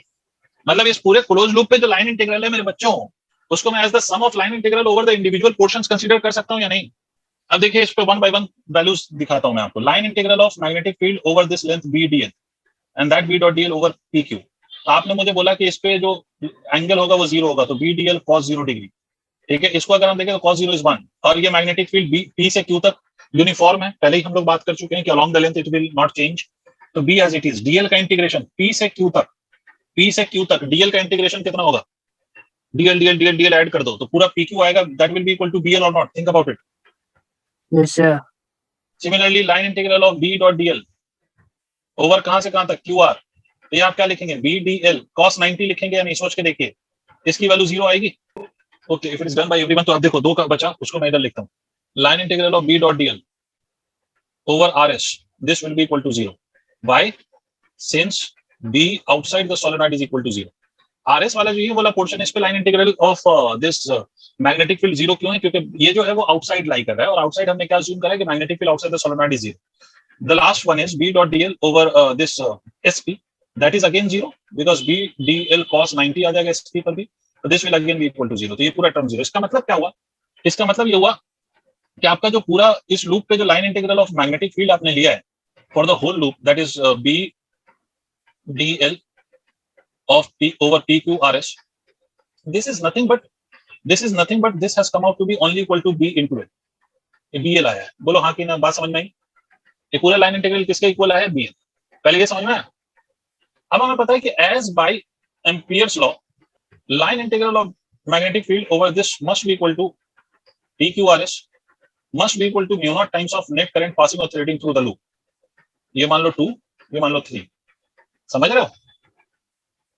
मतलब इस पूरे close loop पे जो line integral है मेरे बच्चों, उसको मैं as the sum of line integral over the individual portions consider कर सकता हूं या नहीं? अब देखिए इस पे वन बाय वन वैल्यूज दिखाता हूं मैं आपको. Line integral of magnetic field over this length BDL and that B.dl over PQ. तो आपने मुझे बोला कि इस पे जो एंगल होगा वो 0 होगा, तो BDL cos 0 डिग्री. ठीक है, इसको अगर हम देखें तो cos 0 is 1, और ये मैग्नेटिक फील्ड P से Q तक यूनिफॉर्म है. पहले ही हम लोग बात कर चुके हैं कि along the length it will not change. तो B as it is. DL का इंटीग्रेशन P से Q तक DL का इंटीग्रेशन कितना होगा? DL ऐड कर दो तो पूरा PQ आएगा. That will be equal to BL और not. Think about it. Yes, sir. Similarly line integral of B.dl over कहां से कहां तक QR. ये आप क्या लिखेंगे? BDL cos 90 लिखेंगे या नहीं? सोच के देखिए, इसकी वैल्यू 0 आएगी. Okay, if it is done by everyone. तो अब देखो 2 का बचा, उसको मैं इधर लिखता हूं. Line integral of B.dl over RS, this will be equal to 0. Why? Since B outside the solenoid is equal to 0. RS वाला जो ये वाला पोर्शन, इस पे line integral of this magnetic field 0 क्यों है? क्योंकि ये जो है वो आउटसाइड लाई कर रहा है, और आउटसाइड हमने क्या अज्यूम करा है कि magnetic field outside the solenoid is 0. The last one is B.dl over this SP. That is again 0 because BDL cos 90 आ जाएगा SP पर भी. तो this will again be equal to 0. तो ये पूरा टर्म 0. इसका मतलब क्या हुआ? इसका मतलब ये हुआ कि आपका जो पूरा इस लूप पे जो line integral of magnetic field आपने लिया है for the whole loop, that is BDL of P over PQRS. This is nothing but this has come out to be only equal to B into L. ये BL आया है. बोलो हाँ कि ना? बात समझ में आई? ये पूरा लाइन इंटीग्रल किसके इक्वल है? BL. पहले ये समझ में आया. अब हमें पता है कि as by Ampere's law, line integral of magnetic field over this must be equal to PQRS must be equal to mu naught times of net current passing और थ्रेडिंग थ्रू द लूप. ये मान लो 2, ये मान लो 3. समझ रहे हो?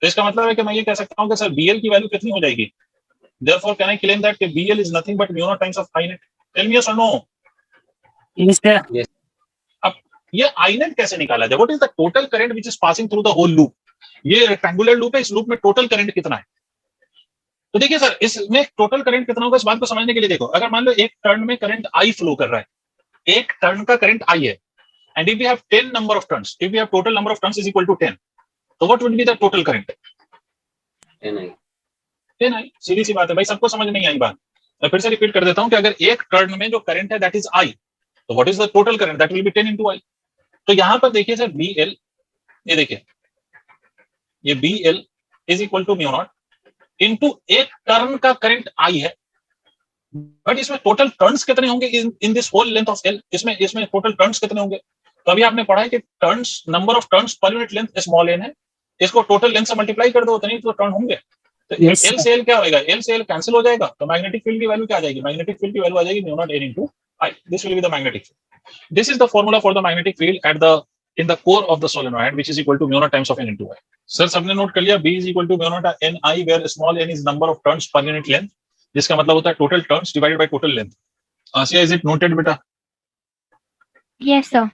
तो इसका मतलब है कि मैं ये कह सकता हूं कि सर BL की वैल्यू कितनी हो जाएगी? Therefore can I claim that BL is nothing but mu naught times of I net? Tell me yes or no. Yes, sir. अब ये I net कैसे निकाला जाए? What is the total current which is passing through the whole loop? ये rectangular loop है, इस loop में total current कितना है? तो देखिए सर, इसमें टोटल करंट कितना होगा, इस बात को समझने के लिए देखो. अगर मान लो एक टर्न में करंट I फ्लो कर रहा है, एक टर्न का करंट I है, and if we have 10 number of turns, if we have total number of turns is equal to 10, so what would be the total current? 10I. सीधी सी बात है भाई, सबको समझ नहीं आई बात. मैं फिर से रिपीट कर देता हूं कि अगर एक टर्न में जो करंट है दैट इज I, तो what is the total current? That will B 10 into I. तो यहां पर देखिए सर BL, ये देखिए ये BL is equal to mu naught into एक टर्न का करंट I है, बट इसमें टोटल टर्न्स कितने होंगे in this whole length of L? इसमें टोटल टर्न्स कितने होंगे? तो अभी आपने पढ़ा है कि turns, number of turns per unit length small n है, इसको टोटल लेंथ से मल्टीप्लाई कर दो, उतने ही तो टर्न होंगे. तो Yes, L से L क्या होगा? L से L कैंसिल हो जाएगा, तो मैग्नेटिक फील्ड की वैल्यू क्या आ जाएगी? मैग्नेटिक फील्ड की वैल्यू आ जाएगी mu naught n into I. This will be the magnetic field. This is the formula for the magnetic field at the in the core of the solenoid, which is equal to mu naught times of n into I. Sir सबने note कर लिया? B is equal to mu naught n I, where small n is number of turns per unit length, जिसका मतलब होता है total turns divided by total length. Asiya, is it noted बेटा? Yes, sir.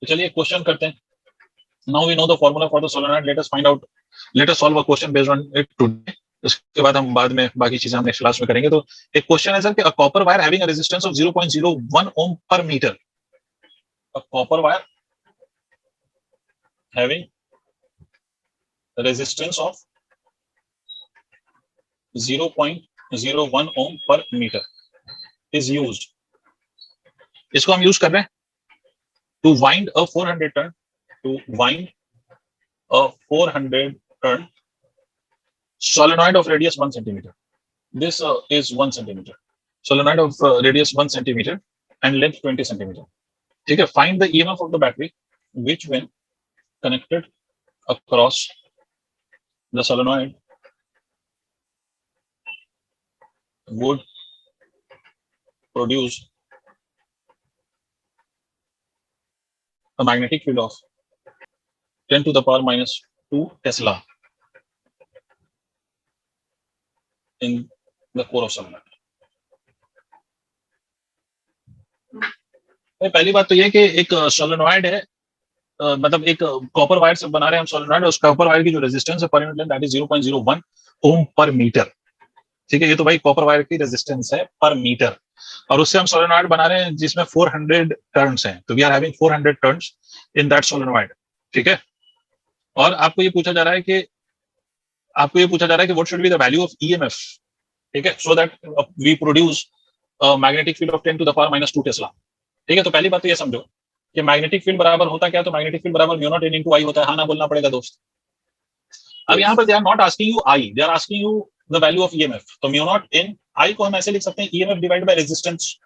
तो चलिए क्वेश्चन करते हैं. Now we know the formula for the solenoid. Let us solve a question based on it today. उसके बाद हम बाद में बाकी चीजें हम नेक्स्ट क्लास में करेंगे. तो एक क्वेश्चन है सर कि a copper wire having a resistance of 0.01 ohm per meter. A copper wire having a resistance of 0.01 ohm per meter is used. इसको हम यूज कर रहे हैं to wind a 400 turn solenoid of radius 1 centimeter. This is 1 centimeter. Solenoid of radius 1 centimeter and length 20 centimeter. ठीक है. Find the EMF of the battery which when connected across the solenoid would produce a magnetic field of 10 to the power minus 2 Tesla in the core of solenoid. पहली बात तो ये कि एक solenoid है, मतलब एक कॉपर वायर से बना रहे हैं हम सोलेनॉइड, उस कॉपर वायर की जो रेजिस्टेंस है पर यूनिट लेंथ दैट इज 0.01, ओम पर मीटर, ठीक है। ये तो भाई कॉपर वायर की रेजिस्टेंस है पर मीटर, और उससे हम सोलेनॉइड बना रहे हैं जिसमें 400 टर्न्स हैं, तो we are having 400 turns in that solenoid, ठीक है। और आपको ये पूछा जा रहा है कि what should be the value of EMF, ठीक है, so that we produce magnetic field of 10 to the power -2 tesla, ठीक है। तो पहली बात तो ये समझो कि मैग्नेटिक फील्ड बराबर होता क्या, तो मैग्नेटिक फील्ड बराबर mu naught n into I होता है, हाँ ना बोलना पड़ेगा दोस्त। अब यहाँ पर they are not asking you I, they are asking you the value of EMF. तो म्यू नॉट n I को हम ऐसे लिख सकते हैं ईएमएफ डिवाइडेड बाय रेजिस्टेंस।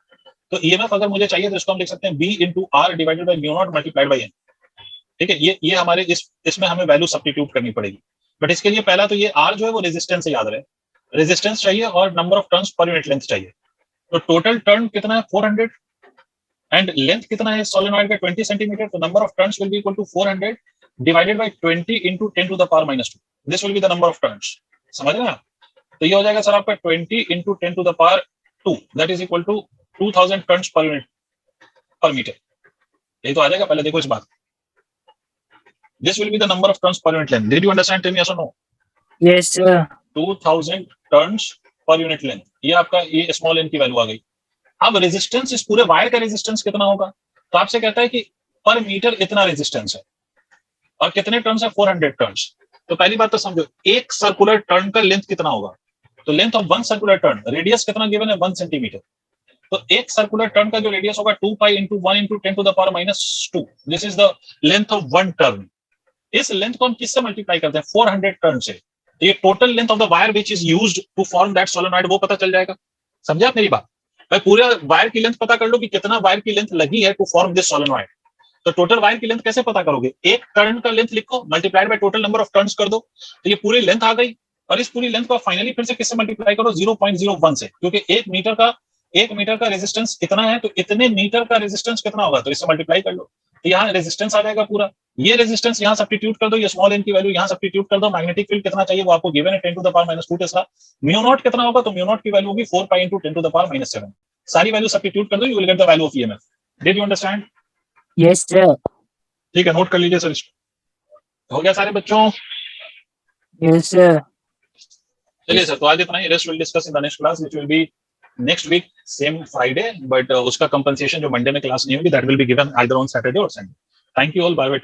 तो ईएमएफ अगर मुझे चाहिए तो इसको हम लिख सकते हैं B into R divided by mu naught multiplied bye n, ठीक है। ये हमारे इसमें हमें वैल्यू सब्स्टिट्यूट करनी पड़ेगी, बट इसके लिए पहला तो ये R जो है वो रेजिस्टेंस से याद रहे, रेजिस्टेंस चाहिए और number of turns per unit length चाहिए। तो टोटल टर्न कितना है 400 एंड लेंथ कितना है सोलेनॉइड का 20 सेंटीमीटर, तो number of turns will be equal to 400 divided by 20 into 10 to the power -2, this will be the number of turns, समझ रहे हैं आप। तो ये हो जाएगा सर आपका 20 into 10 to the power 2, that is equal to 2000 turns per unit per metre. ये तो आ जाएगा, पहले देखो इस बात, this will be the number of turns per unit length. Did you understand? Tell me yes or no? Yes, sir. 2000 turns per unit length. ये आपका ये स्मॉल n की वैल्यू आ गई। अब रेजिस्टेंस, इस पूरे वायर का रेजिस्टेंस कितना होगा, तो आपसे कहता है कि पर मीटर इतना रेजिस्टेंस है और कितने टर्न्स है 400 टर्न्स। तो पहली बात तो समझो एक सर्कुलर टर्न का लेंथ कितना होगा, तो length of one circular turn, radius कितना गिवन है 1 सेंटीमीटर, तो एक सर्कुलर टर्न का जो रेडियस होगा 2 पाई into 1 into 10 to the power -2, this is the length of one turn. इस लेंथ को हम किससे मल्टीप्लाई करते हैं 400 टर्न से, तो ये total length of the wire which is used to form that solenoid वो पता चल जाएगा। समझे आप मेरी बात, भाई पूरे वायर की लेंथ पता कर लो कि कितना वायर की लेंथ लगी है टू फॉर्म दिस सोलेनॉइड। तो टोटल वायर की लेंथ कैसे पता करोगे, एक टर्न का लेंथ लिखो multiplied by total number of turns कर दो, तो ये पूरी लेंथ आ गई। और इस पूरी लेंथ को फाइनली फिर से किससे मल्टीप्लाई करो 0.01 से, क्योंकि एक मीटर का रेजिस्टेंस कितना है, तो इतने मीटर का रेजिस्टेंस कितना होगा, तो इससे मल्टीप्लाई कर लो, तो यहाँ रेजिस्टेंस आ जाएगा पूरा। ये रेजिस्टेंस यहाँ सब्स्टिट्यूट कर दो, ये स्मॉल n की वैल्यू यहाँ सब्स्टिट्यूट कर दो, मैग्नेटिक फील्ड कितना चाहिए वो आपको गिवन है 10 to the power -2 Tesla. Mu naught कितना होगा, तो म्यू नॉट की वैल्यू होगी 4 पाई into 10 to the power -7। सारी वैल्यू सब्स्टिट्यूट कर दो, you will gate the value of EMF. Did you understand? Yes, sir. ठीक है, नोट कर लीजिए सर इसको। हो गया सारे बच्चों? Yes, sir. चलिए सर, तो आज इतना ही, rest will discuss in the next class which will be next week same Friday, but उसका कंपनसेशन जो मंडे में क्लास नहीं होगी that will be given either on Saturday और Sunday. Thank you all, bye bye.